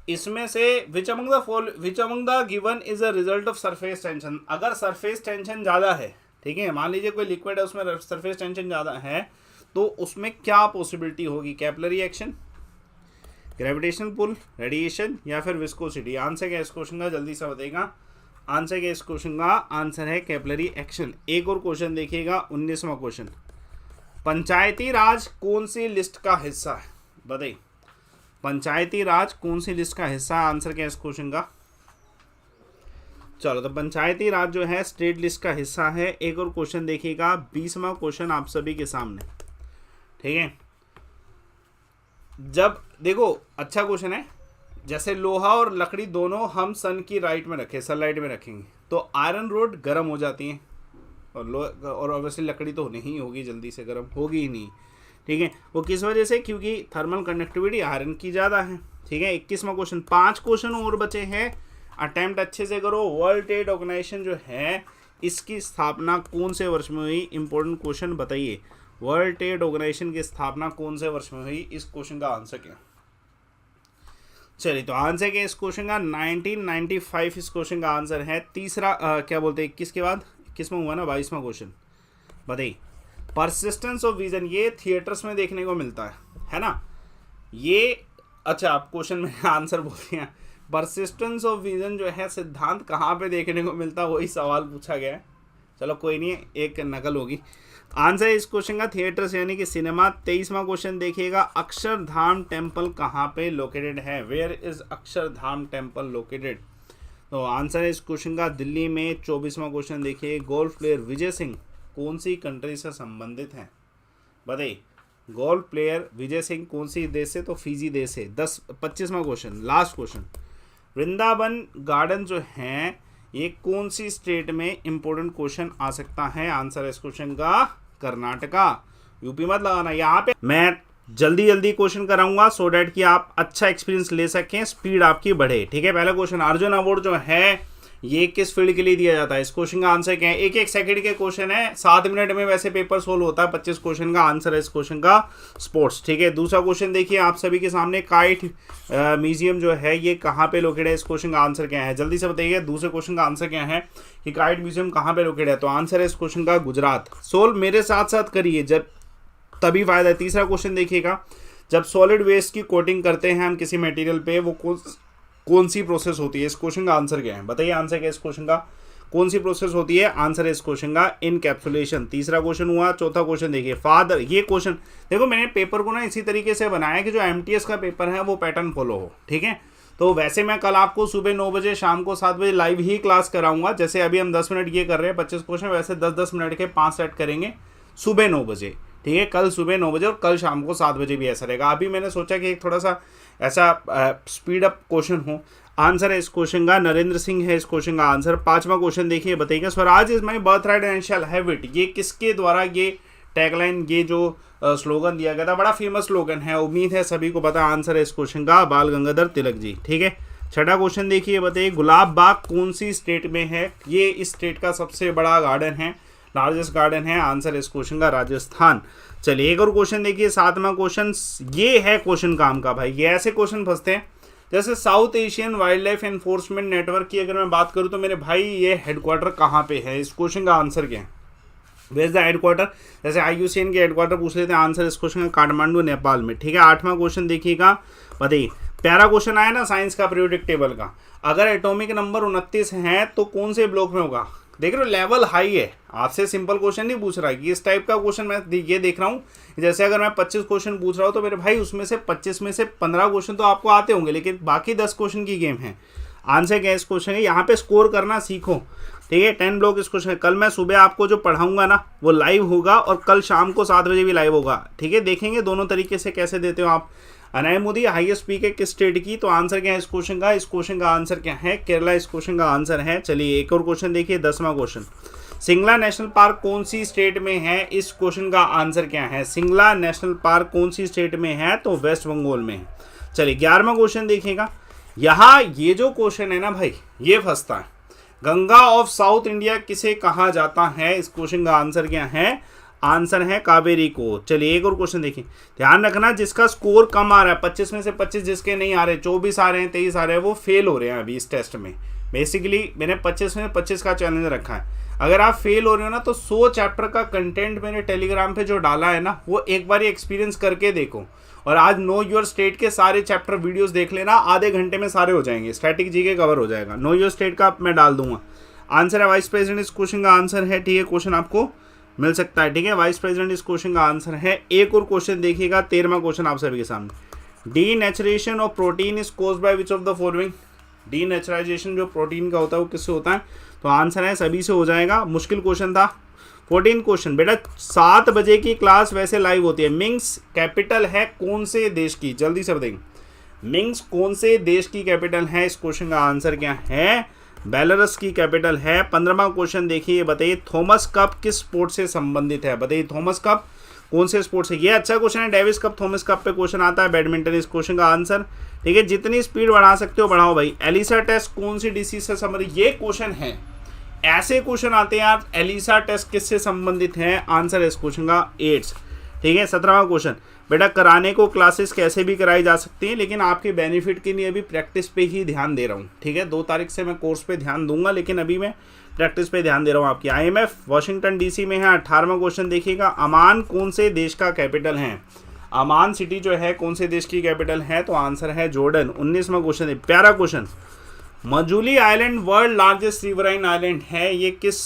इसमें से which among the given is a result of surface tension. अगर सरफेस टेंशन ज़्यादा है, ठीक है, मान लीजिए कोई लिक्विड है उसमें सरफेस टेंशन ज़्यादा है, तो उसमें क्या पॉसिबिलिटी होगी, capillary action, gravitational pull, radiation या फिर विस्कोसिटी। आंसर क्या है इस क्वेश्चन का, जल्दी से बताइएगा। आंसर क्या इस क्वेश्चन का, आंसर है कैपिलरी एक्शन। एक और क्वेश्चन देखिएगा, 19वां क्वेश्चन, पंचायती राज कौन सी लिस्ट का हिस्सा है, बताइए पंचायती राज कौन सी लिस्ट का हिस्सा है, आंसर क्या है इस क्वेश्चन का। चलो, तो पंचायती राज जो है स्टेट लिस्ट का हिस्सा है। एक और क्वेश्चन देखिएगा, 20वां क्वेश्चन आप सभी के सामने, ठीक है। जब देखो, अच्छा क्वेश्चन है, जैसे लोहा और लकड़ी दोनों हम सन की राइट में रखें, सनलाइट में रखेंगे, तो आयरन रोड गर्म हो जाती हैं, और ऑब्वियसली लकड़ी तो नहीं होगी, जल्दी से गर्म होगी ही नहीं, ठीक है। वो किस वजह से, क्योंकि थर्मल कंडक्टिविटी आयरन की ज़्यादा है, ठीक है। 21वां क्वेश्चन, 5 क्वेश्चन और बचे हैं, अटेम्प्ट अच्छे से करो। वर्ल्ड ट्रेड ऑर्गेनाइजेशन जो है इसकी स्थापना कौन से वर्ष में हुई, इंपॉर्टेंट क्वेश्चन बताइए। वर्ल्ड ट्रेड ऑर्गेनाइजेशन की स्थापना कौन से वर्ष में हुई, इस क्वेश्चन का आंसर क्या। चलिए, तो आंसर क्या इस क्वेश्चन का, 1995 इस क्वेश्चन का आंसर है। तीसरा क्या बोलते हैं, 21 के बाद 21 में हुआ ना, 22वां क्वेश्चन बताइए। परसिस्टेंस ऑफ विजन, ये थिएटर्स में देखने को मिलता है ना, ये अच्छा आप क्वेश्चन में आंसर बोल दिया। परसिस्टेंस ऑफ विजन जो है सिद्धांत कहाँ पे देखने को मिलता है, वही सवाल पूछा गया है। चलो कोई नहीं, एक नकल होगी। आंसर इस क्वेश्चन का थिएटर्स यानी कि सिनेमा। 23वां क्वेश्चन देखिएगा, अक्षरधाम टेम्पल कहाँ पे लोकेटेड है, where is Akshardham temple located. तो आंसर है इस क्वेश्चन का दिल्ली में। 24वां क्वेश्चन देखिए, गोल्फ प्लेयर विजय सिंह कौन सी कंट्री से संबंधित हैं, बताइए। गोल्फ प्लेयर विजय सिंह कौन सी देश से, तो फिजी देश से। 25वां question, last question, Vrindavan garden जो हैं ये कौन सी स्टेट में इंपॉर्टेंट क्वेश्चन आ सकता है, आंसर है इस क्वेश्चन का कर्नाटका। यूपी मत लगाना, यहाँ पे मैं जल्दी जल्दी क्वेश्चन कराऊंगा सो डैट कि आप अच्छा एक्सपीरियंस ले सकें, स्पीड आपकी बढ़े, ठीक है। पहला क्वेश्चन, अर्जुन अवार्ड जो है ये किस फील्ड के लिए दिया जाता है, इस क्वेश्चन का आंसर क्या है। 1-1 सेकंड के क्वेश्चन है, 7 मिनट में वैसे पेपर सोल्व होता है 25 क्वेश्चन का। आंसर है इस क्वेश्चन का स्पोर्ट्स, ठीक है। दूसरा क्वेश्चन देखिए आप सभी के सामने, काइट म्यूजियम जो है ये कहाँ पे लोकेटेड है, इस क्वेश्चन का आंसर क्या है, जल्दी से बताइए। दूसरे क्वेश्चन का आंसर क्या है कि काइट म्यूजियम कहाँ पे लोकेटेड है, तो आंसर है इस क्वेश्चन का गुजरात। सोल्व मेरे साथ साथ करिए, जब तभी फायदा है। तीसरा क्वेश्चन देखिएगा, जब सॉलिड वेस्ट की कोटिंग करते हैं हम किसी मटेरियल पे, वो कौन सी प्रोसेस होती है, इस क्वेश्चन का आंसर क्या है, बताइए। आंसर क्या है इस क्वेश्चन का, कौन सी प्रोसेस होती है, आंसर है इस क्वेश्चन का इनकैप्सुलेशन। तीसरा क्वेश्चन हुआ। चौथा क्वेश्चन देखिए, फादर, ये क्वेश्चन देखो मैंने पेपर को ना इसी तरीके से बनाया कि जो एमटीएस का पेपर है वो पैटर्न फॉलो हो, ठीक है। तो वैसे मैं कल आपको सुबह 9 बजे शाम को 7 बजे लाइव ही क्लास कराऊंगा। जैसे अभी हम 10 मिनट ये कर रहे हैं 25 क्वेश्चन, वैसे 10-10 मिनट के 5 सेट करेंगे सुबह 9 बजे, ठीक है। कल सुबह 9 बजे और कल शाम को 7 बजे भी ऐसा रहेगा। अभी मैंने सोचा कि एक थोड़ा सा ऐसा स्पीड अप क्वेश्चन हो। आंसर है इस क्वेश्चन का नरेंद्र सिंह है इस क्वेश्चन का आंसर। 5वां क्वेश्चन देखिए, बताइएगा, Swaraj is my birth right and shall have it, ये किसके द्वारा ये टैगलाइन, ये जो स्लोगन दिया गया था, बड़ा फेमस स्लोगन है, उम्मीद है सभी को पता। आंसर है इस क्वेश्चन का बाल गंगाधर तिलक जी, ठीक है। 6वां क्वेश्चन देखिए, बताइए, गुलाब बाग कौन सी स्टेट में है, ये इस स्टेट का सबसे बड़ा गार्डन है, लार्जेस्ट गार्डन है। आंसर है इस क्वेश्चन का राजस्थान। चलिए एक और क्वेश्चन देखिए, 7वां क्वेश्चन, ये है क्वेश्चन काम का भाई। ये ऐसे क्वेश्चन फंसते हैं, जैसे south Asian wild life enforcement network की अगर मैं बात करूं तो मेरे भाई ये हेडक्वार्टर कहाँ पे है, इस क्वेश्चन का आंसर क्या है, वेयर इज द हेडक्वार्टर। जैसे IUCN के हेडक्वार्टर पूछ लेते हैं, आंसर इस क्वेश्चन का काठमांडू नेपाल में, ठीक है। 8वां क्वेश्चन देखिएगा, बताइए, प्यारा क्वेश्चन आया ना साइंस का पीरियोडिक टेबल का, अगर एटॉमिक नंबर 29 है तो कौन से ब्लॉक में होगा। देख रहे हो लेवल हाई है, आपसे सिंपल क्वेश्चन नहीं पूछ रहा है। इस टाइप का क्वेश्चन मैं ये देख रहा हूँ, जैसे अगर मैं 25 क्वेश्चन पूछ रहा हूँ तो मेरे भाई उसमें से 25 में से 15 क्वेश्चन तो आपको आते होंगे, लेकिन बाकी 10 क्वेश्चन की गेम है। आंसर क्या है इस क्वेश्चन का, यहाँ पे स्कोर करना सीखो, ठीक है। 10 ब्लॉक इस क्वेश्चन, कल मैं सुबह आपको जो पढ़ाऊंगा ना वो लाइव होगा और कल शाम को 7 बजे भी लाइव होगा, ठीक है। देखेंगे दोनों तरीके से कैसे देते हो आप। अनाय मोदी हाईएस्ट पीक है किस स्टेट की, तो आंसर क्या है इस क्वेश्चन का, इस क्वेश्चन का आंसर क्या है, केरला इस क्वेश्चन का आंसर है। चलिए एक और क्वेश्चन देखिए, 10वां क्वेश्चन, सिंगला नेशनल पार्क कौन सी स्टेट में है, इस क्वेश्चन का आंसर क्या है। सिंगला नेशनल पार्क कौन सी स्टेट में है, तो वेस्ट बंगाल में है। चलिए 11वां क्वेश्चन देखिएगा, यहाँ ये जो क्वेश्चन है ना भाई ये फंसता है, गंगा ऑफ साउथ इंडिया किसे कहा जाता है, इस क्वेश्चन का आंसर क्या है, आंसर है कावेरी को। चलिए एक और क्वेश्चन देखिए, ध्यान रखना जिसका स्कोर कम आ रहा है, 25 में से 25 जिसके नहीं आ रहे, 24 आ रहे हैं, 23 आ रहे हैं, वो फेल हो रहे हैं अभी इस टेस्ट में। बेसिकली मैंने 25 में 25 का चैलेंज रखा है। अगर आप फेल हो रहे हो ना तो 100 चैप्टर का कंटेंट मैंने टेलीग्राम पे जो डाला है ना वो एक बार एक्सपीरियंस करके देखो, और आज नो योर स्टेट के सारे चैप्टर वीडियोस देख लेना, आधे घंटे में सारे हो जाएंगे, स्टैटिक जी के कवर हो जाएगा। नो योर स्टेट का मैं डाल दूंगा, आंसर है वाइस प्रेसिडेंट इस क्वेश्चन का आंसर है, ठीक है। क्वेश्चन आपको मिल सकता है, ठीक है, वाइस प्रेसिडेंट इस क्वेश्चन का आंसर है। एक और क्वेश्चन देखिएगा, 13वां क्वेश्चन आप सभी के सामने, denaturation of protein is caused by which of the following, denaturization जो प्रोटीन का होता है वो किससे होता है, तो आंसर है सभी से हो जाएगा। मुश्किल क्वेश्चन था, 14 क्वेश्चन बेटा। 7 बजे की क्लास वैसे लाइव होती है। मिंग्स कैपिटल है कौन से देश की, जल्दी से बताएंगे, मिंग्स कौन से देश की कैपिटल है, इस क्वेश्चन का आंसर क्या है, बेलारूस की कैपिटल है। 15वां क्वेश्चन देखिए, बताइए थॉमस कप किस स्पोर्ट से संबंधित है, बताइए थॉमस कप कौन से स्पोर्ट से, ये अच्छा क्वेश्चन है। डेविस कप थॉमस कप पे क्वेश्चन आता है, बैडमिंटन इस क्वेश्चन का आंसर, ठीक है। जितनी स्पीड बढ़ा सकते हो बढ़ाओ भाई। एलिसा टेस्ट कौन सी डिसीज से संबंधित, ये क्वेश्चन है, ऐसे क्वेश्चन आते हैं यार, एलिसा टेस्ट किससे संबंधित है, आंसर है इस क्वेश्चन का एड्स, ठीक है। 17वां क्वेश्चन, बेटा कराने को क्लासेस कैसे भी कराई जा सकती हैं, लेकिन आपके बेनिफिट के लिए अभी प्रैक्टिस पे ही ध्यान दे रहा हूँ, ठीक है। 2 तारीख से मैं कोर्स पे ध्यान दूंगा, लेकिन अभी मैं प्रैक्टिस पे ध्यान दे रहा हूँ आपकी। IMF वाशिंगटन DC में है। 18वां क्वेश्चन देखिएगा, अमान कौन से देश का कैपिटल है, अमान सिटी जो है कौन से देश की कैपिटल है, तो आंसर है जॉर्डन। 19वां क्वेश्चन है, प्यारा question, Majuli island world largest riverine island है, ये किस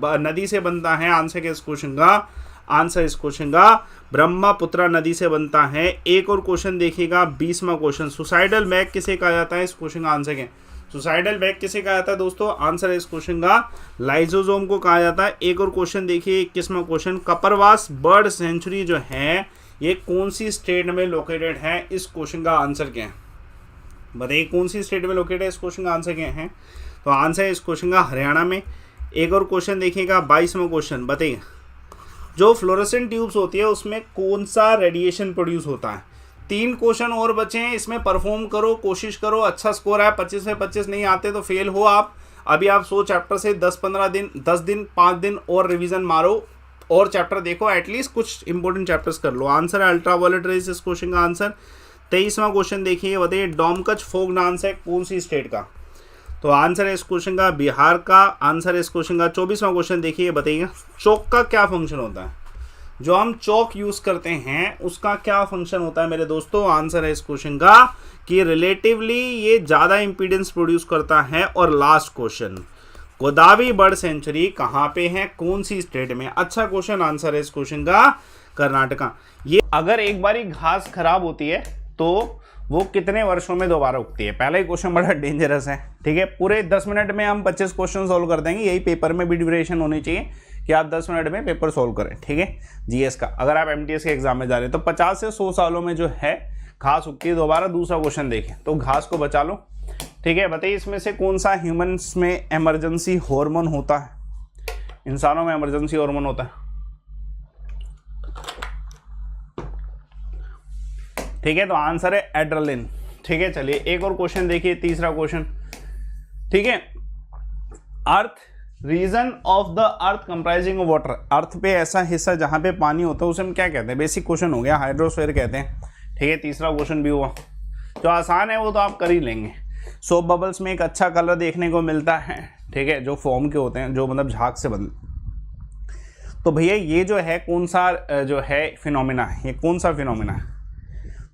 नदी से बनता है, आंसर क्या इस क्वेश्चन का, आंसर इस क्वेश्चन का ब्रह्मपुत्र नदी से बनता है। एक और क्वेश्चन देखिएगा, 20वां क्वेश्चन, सुसाइडल बैग किसे कहा जाता है, इस क्वेश्चन का आंसर क्या, सुसाइडल बैग किसे कहा जाता है दोस्तों, आंसर है इस क्वेश्चन का लाइजोजोम को कहा जाता है। एक और क्वेश्चन देखिए, 21वां क्वेश्चन, कपरवास बर्ड सेंचुरी जो है ये कौन सी स्टेट में लोकेटेड है, इस क्वेश्चन का आंसर क्या है, बताइए कौन सी स्टेट में लोकेटेड है, इस क्वेश्चन का आंसर क्या है, तो आंसर है इस क्वेश्चन का हरियाणा में। एक और क्वेश्चन देखिएगा, 22वां क्वेश्चन, बताइए जो फ्लोरेसेंट ट्यूब्स होती है उसमें कौन सा रेडिएशन प्रोड्यूस होता है। 3 क्वेश्चन और बचे हैं, इसमें परफॉर्म करो, कोशिश करो, अच्छा स्कोर है, 25 में 25 नहीं आते तो फेल हो आप। अभी आप 100 चैप्टर से 10-15 दिन 10 दिन 5 दिन और रिवीजन मारो और चैप्टर देखो, एटलीस्ट कुछ इंपॉर्टेंट चैप्टर्स कर लो। आंसर है अल्ट्रावायलेट रेज इस क्वेश्चन का आंसर। 23वां क्वेश्चन देखिए, बताइए डोमकच फोक डांस है कौन सी स्टेट का, तो आंसर है इस क्वेश्चन का बिहार का, आंसर है इस क्वेश्चन का। 24वां क्वेश्चन देखिए, बताइए चौक का क्या फंक्शन होता है, जो हम चौक यूज करते हैं उसका क्या फंक्शन होता है मेरे दोस्तों, आंसर है इस क्वेश्चन का कि रिलेटिवली ये ज़्यादा इंपीडेंस प्रोड्यूस करता है। और last question, Godavari bird sanctuary कहाँ पे है, कौन सी स्टेट में, अच्छा क्वेश्चन, आंसर है इस क्वेश्चन का कर्नाटका। ये अगर एक बारी घास खराब होती है तो वो कितने वर्षों में दोबारा उगती है, पहला ही क्वेश्चन बड़ा डेंजरस है, ठीक है। पूरे 10 मिनट में हम 25 क्वेश्चन सोल्व कर देंगे, यही पेपर में भी ड्यूरेशन होनी चाहिए कि आप 10 मिनट में पेपर सोल्व करें, ठीक है। जीएस का अगर आप MTS के एग्जाम में जा रहे हैं तो 50 से 100 सालों में जो है घास उगती है दोबारा। दूसरा क्वेश्चन देखें, तो घास को बचा लो, ठीक है। बताइए इसमें से कौन सा ह्यूमंस में इमरजेंसी हार्मोन होता है, इंसानों में इमरजेंसी हार्मोन होता है, ठीक है, तो आंसर है एड्रेनलिन, ठीक है। चलिए एक और क्वेश्चन देखिए, तीसरा क्वेश्चन, ठीक है। Earth region of the earth comprising of water, earth पे ऐसा हिस्सा जहां पे पानी होता है उसे हम क्या कहते हैं, बेसिक क्वेश्चन हो गया, हाइड्रोस्फीयर कहते हैं, ठीक है। तीसरा क्वेश्चन भी हुआ, जो आसान है वो तो आप कर ही लेंगे। सोप बबल्स में एक अच्छा कलर देखने को मिलता है, ठीक है, जो फॉर्म के होते हैं, जो मतलब झाग से बन, तो भैया ये जो है कौन सा जो है फिनोमिना है, ये कौन सा फिनोमिना है,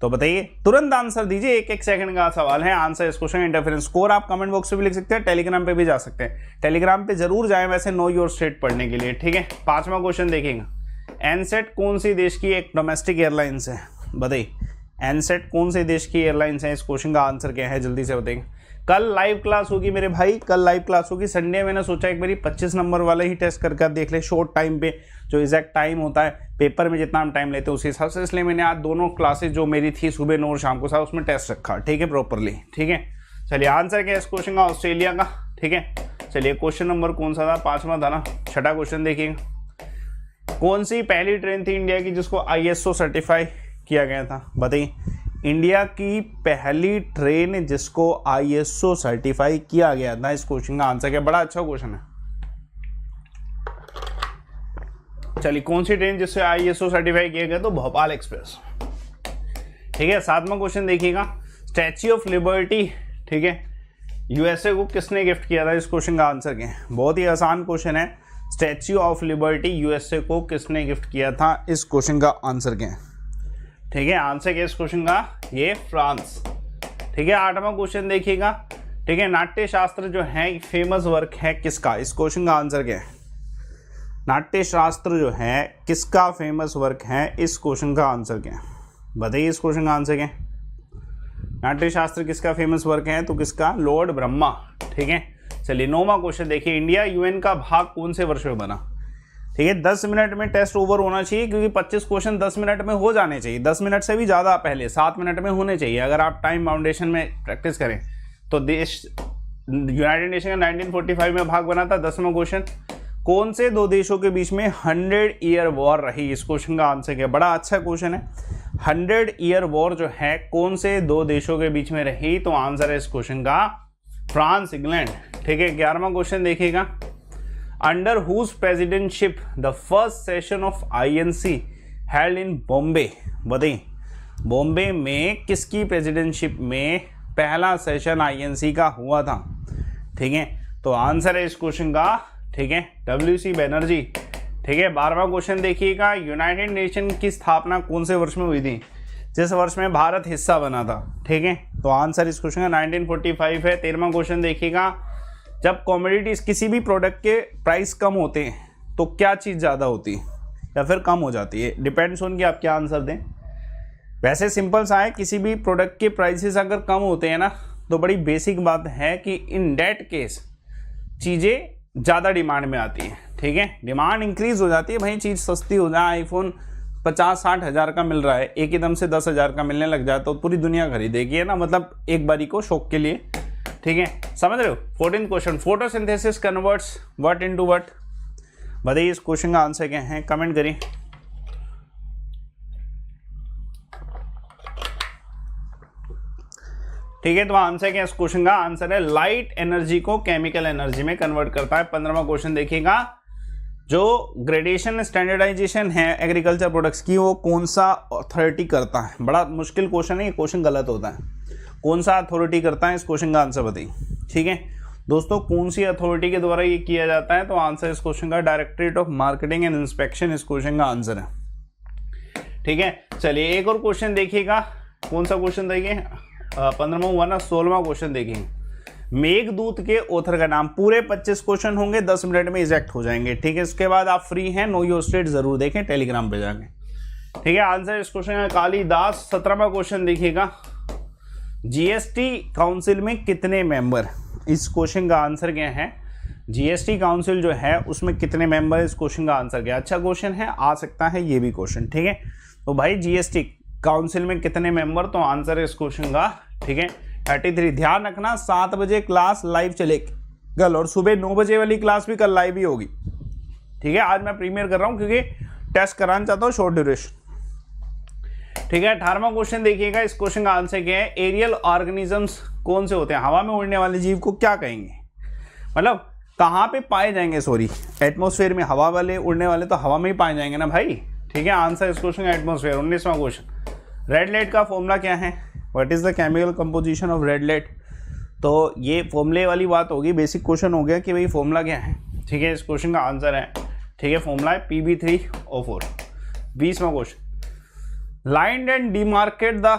तो बताइए, तुरंत आंसर दीजिए, 1-1 सेकंड का सवाल है, आंसर इस क्वेश्चन इंटरफेरेंस। स्कोर आप कमेंट बॉक्स में भी लिख सकते हैं, टेलीग्राम पे भी जा सकते हैं, टेलीग्राम पे जरूर जाएं वैसे नो योर स्टेट पढ़ने के लिए, ठीक है। 5वां क्वेश्चन देखेंगे, एनसेट कौन सी देश की एक डोमेस्टिक एयरलाइंस है, बताइए एनसेट कौन से देश की एयरलाइंस है, इस क्वेश्चन का आंसर क्या है, जल्दी से बताइए। कल लाइव क्लास होगी मेरे भाई, कल लाइव क्लास होगी। संडे मैंने सोचा एक बारी 25 नंबर वाला ही टेस्ट करके देख ले, शॉर्ट टाइम पे, जो एग्जैक्ट टाइम होता है पेपर में जितना हम टाइम लेते हैं उसी हिसाब से। इसलिए मैंने आज दोनों क्लासेस जो मेरी थी सुबह 9 और शाम को साथ उसमें टेस्ट रखा, ठीक है, प्रॉपरली, ठीक है। चलिए आंसर क्या है इस क्वेश्चन का, ऑस्ट्रेलिया का, ठीक है। चलिए क्वेश्चन नंबर कौन सा था, 5वां था ना। छठा क्वेश्चन देखिएगा, कौन सी पहली ट्रेन थी इंडिया की जिसको ISO सर्टिफाई किया गया था, बताइए। इंडिया की पहली ट्रेन जिसको ISO सर्टिफाई किया गया था, इस क्वेश्चन का आंसर क्या। बड़ा अच्छा क्वेश्चन है। चलिए कौन सी ट्रेन जिससे ISO सर्टिफाई किया गया, तो भोपाल एक्सप्रेस, ठीक है। 7वां क्वेश्चन देखिएगा, स्टैच्यू ऑफ लिबर्टी, ठीक है, USA को किसने गिफ्ट किया था, इस क्वेश्चन का आंसर क्या है। बहुत ही आसान क्वेश्चन है, स्टैच्यू ऑफ लिबर्टी USA को किसने गिफ्ट किया था, इस क्वेश्चन का आंसर क्या है, ठीक है। आंसर क्या इस क्वेश्चन का, ये फ्रांस, ठीक है। 8वां क्वेश्चन देखिएगा, ठीक है, नाट्य शास्त्र जो है फेमस वर्क है किसका, इस क्वेश्चन का आंसर क्या है। नाट्य शास्त्र जो है किसका फेमस वर्क है, इस क्वेश्चन का आंसर क्या है, बताइए। इस क्वेश्चन का आंसर क्या है, नाट्य शास्त्र किसका फेमस वर्क है, तो किसका, लॉर्ड ब्रह्मा, ठीक है। चलिए 9वां क्वेश्चन देखिए, इंडिया UN का भाग कौन से वर्ष में बना, ठीक है। 10 मिनट में टेस्ट ओवर होना चाहिए, क्योंकि 25 क्वेश्चन 10 मिनट में हो जाने चाहिए, 10 मिनट से भी ज़्यादा, पहले 7 मिनट में होने चाहिए। अगर आप टाइम फाउंडेशन में प्रैक्टिस करें तो देश यूनाइटेड नेशन का 1945 में भाग बना था। 10वां क्वेश्चन, कौन से दो देशों के बीच में 100 ईयर वॉर रही, इस क्वेश्चन का आंसर क्या। बड़ा अच्छा क्वेश्चन है, 100 ईयर वॉर जो है कौन से दो देशों के बीच में रही, तो आंसर है इस क्वेश्चन का फ्रांस इंग्लैंड, ठीक है। 11वां क्वेश्चन देखिएगा, under whose presidentship the first session of INC held in Bombay, बताइए। बॉम्बे में किसकी प्रेसिडेंटशिप में पहला सेशन INC का हुआ था, ठीक है। तो आंसर है इस क्वेश्चन का, ठीक है, WC बनर्जी, ठीक है। 12वां क्वेश्चन देखिएगा, यूनाइटेड नेशन की स्थापना कौन से वर्ष में हुई थी, जिस वर्ष में भारत हिस्सा बना था, ठीक है। तो आंसर इस क्वेश्चन का 1945 है। 13वां क्वेश्चन देखिएगा, जब कमोडिटीज किसी भी प्रोडक्ट के प्राइस कम होते हैं तो क्या चीज़ ज़्यादा होती है या फिर कम हो जाती है, डिपेंड्स ऑन कि आप क्या आंसर दें। वैसे सिंपल सा है, किसी भी प्रोडक्ट के प्राइसेस अगर कम होते हैं ना, तो बड़ी बेसिक बात है कि इन दैट केस चीज़ें ज़्यादा डिमांड में आती है, ठीक है। डिमांड इंक्रीज हो जाती है, भाई चीज़ सस्ती हो जाए, आईफोन 50-60 हज़ार का मिल रहा है, एक एकदम से 10 हज़ार का मिलने लग जाए तो पूरी दुनिया खरीदेगी, है ना, मतलब एक बारी को शौक के लिए, ठीक है, समझ रहे हो। 14th question, photosynthesis converts what into what, बताइए। इस क्वेश्चन का आंसर क्या है, कमेंट करिए। ठीक है, तो आंसर क्या है इस क्वेश्चन का, आंसर है लाइट एनर्जी को केमिकल एनर्जी में कन्वर्ट करता है। 15वां क्वेश्चन देखिएगा, जो ग्रेडेशन स्टैंडर्डाइजेशन है एग्रीकल्चर प्रोडक्ट्स की, वो कौन सा अथॉरिटी करता है। बड़ा मुश्किल क्वेश्चन है, ये क्वेश्चन गलत होता है। कौन सा अथॉरिटी करता है, इस क्वेश्चन का आंसर बताइए, ठीक है दोस्तों। कौन सी अथॉरिटी के द्वारा ये किया जाता है, तो आंसर इस क्वेश्चन का directorate of marketing and inspection, इस क्वेश्चन का आंसर है, ठीक है। चलिए एक और क्वेश्चन देखिएगा, कौन सा क्वेश्चन देखिए, 15वां हुआ ना, 16वां क्वेश्चन देखिए। मेघदूत के ऑथर का नाम, पूरे 25 क्वेश्चन होंगे, 10 मिनट में एग्जैक्ट हो जाएंगे, ठीक है। इसके बाद आप फ्री हैं, नो योर स्टेट जरूर देखें टेलीग्राम पे जाके, ठीक है। आंसर इस क्वेश्चन का कालिदास। 17वां क्वेश्चन देखिएगा, GST काउंसिल में कितने मेंबर, इस क्वेश्चन का आंसर क्या है। GST काउंसिल जो है उसमें कितने मेंबर, इस क्वेश्चन का आंसर क्या। अच्छा क्वेश्चन है, आ सकता है ये भी क्वेश्चन, ठीक है। तो भाई GST काउंसिल में कितने मेंबर, तो आंसर है इस क्वेश्चन का, ठीक है, 33। ध्यान रखना 7 बजे क्लास लाइव चलेगी कल, और सुबह 9 बजे वाली क्लास भी कल लाइव ही होगी, ठीक है। आज मैं प्रीमियर कर रहा हूं क्योंकि टेस्ट कराना चाहता हूं शॉर्ट ड्यूरेशन, ठीक है। 18वां क्वेश्चन देखिएगा, इस क्वेश्चन का आंसर क्या है। एरियल ऑर्गेनिजम्स कौन से होते हैं, हवा में उड़ने वाले जीव को क्या कहेंगे, मतलब कहाँ पे पाए जाएंगे, सॉरी एटमॉस्फेयर में, हवा वाले उड़ने वाले तो हवा में ही पाए जाएंगे ना भाई, ठीक है। आंसर इस क्वेश्चन का एटमॉस्फेयर। 19वां क्वेश्चन, रेड लाइट का फॉर्मूला क्या है, what is the chemical composition of red light. तो ये फॉर्मूले वाली बात होगी, बेसिक क्वेश्चन हो गया कि भाई फॉर्मूला क्या है, ठीक है। इस क्वेश्चन का आंसर है, ठीक है, फॉर्मूला है Pb3O4। 20वां question, line and demarcate the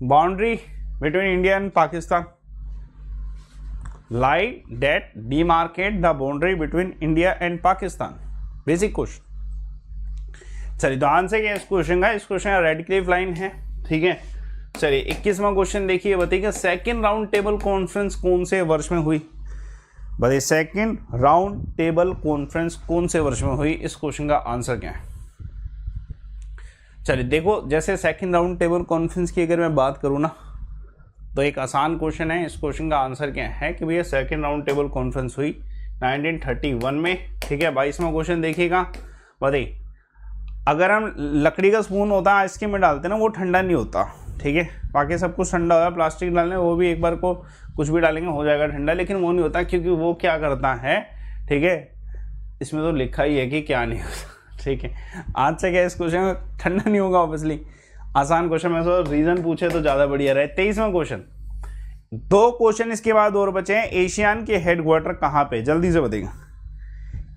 boundary between India and Pakistan, line that demarcate the boundary between India and Pakistan, basic question. चलिए तो आंसर क्या है इस क्वेश्चन का, इस क्वेश्चन का रेड क्लिफ लाइन है, ठीक है। चलिए 21वां क्वेश्चन देखिए, बताइए सेकंड राउंड टेबल कॉन्फ्रेंस कौन से वर्ष में हुई। बताइए सेकंड राउंड टेबल कॉन्फ्रेंस कौन से वर्ष में हुई, इस क्वेश्चन का आंसर क्या है। चलिए देखो, जैसे सेकंड राउंड टेबल कॉन्फ्रेंस की अगर मैं बात करूँ ना, तो एक आसान क्वेश्चन है। इस क्वेश्चन का आंसर क्या है कि भैया सेकंड राउंड टेबल कॉन्फ्रेंस हुई 1931 में। ठीक है, 22वां क्वेश्चन देखिएगा। बताइए अगर हम लकड़ी का स्पून होता है आइसक्रीम में डालते हैं ना, वो ठंडा नहीं होता। ठीक है, बाकी सब कुछ ठंडा होता है। प्लास्टिक डालने वो भी एक बार को कुछ भी डालेंगे हो जाएगा ठंडा, लेकिन वो नहीं होता, क्योंकि वो क्या करता है। ठीक है, इसमें तो लिखा ही है कि क्या नहीं होता। ठीक है, आज से क्या इस क्वेश्चन में ठंडा नहीं होगा ऑब्वियसली। आसान क्वेश्चन में तो रीजन पूछे तो ज़्यादा बढ़िया रहे। 23वां क्वेश्चन, 2 क्वेश्चन इसके बाद और बचे हैं। एशियान के हेडक्वार्टर कहाँ पे, जल्दी से बताइएगा।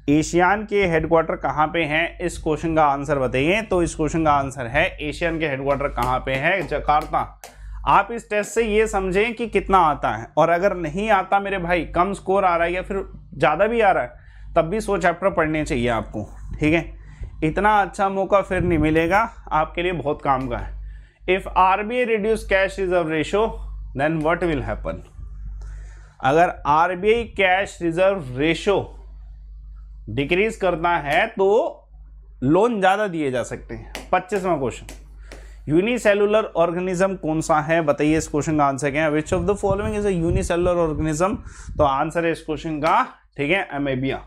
एशियान के हेडक्वार्टर कहाँ पे हैं, इस क्वेश्चन का आंसर बताइए। तो इस क्वेश्चन का आंसर है एशियन के हेडक्वार्टर कहाँ पे है, जकार्ता। आप इस टेस्ट से ये समझें कि कितना आता है, और अगर नहीं आता मेरे भाई, कम स्कोर आ रहा है या फिर ज़्यादा भी आ रहा है, तब भी 100 चैप्टर पढ़ने चाहिए आपको। ठीक है, इतना अच्छा मौका फिर नहीं मिलेगा, आपके लिए बहुत काम का है। If RBI reduce cash reserve ratio then what will happen. अगर RBI cash reserve ratio decrease करना है तो लोन ज्यादा दिए जा सकते हैं। 25वां क्वेश्चन, यूनिसेलुलर ऑर्गेनिज्म कौन सा है, बताइए इस क्वेश्चन का आंसर क्या है। विच of the following is a unicellular organism, तो आंसर है इस क्वेश्चन का, ठीक है, अमेबिया।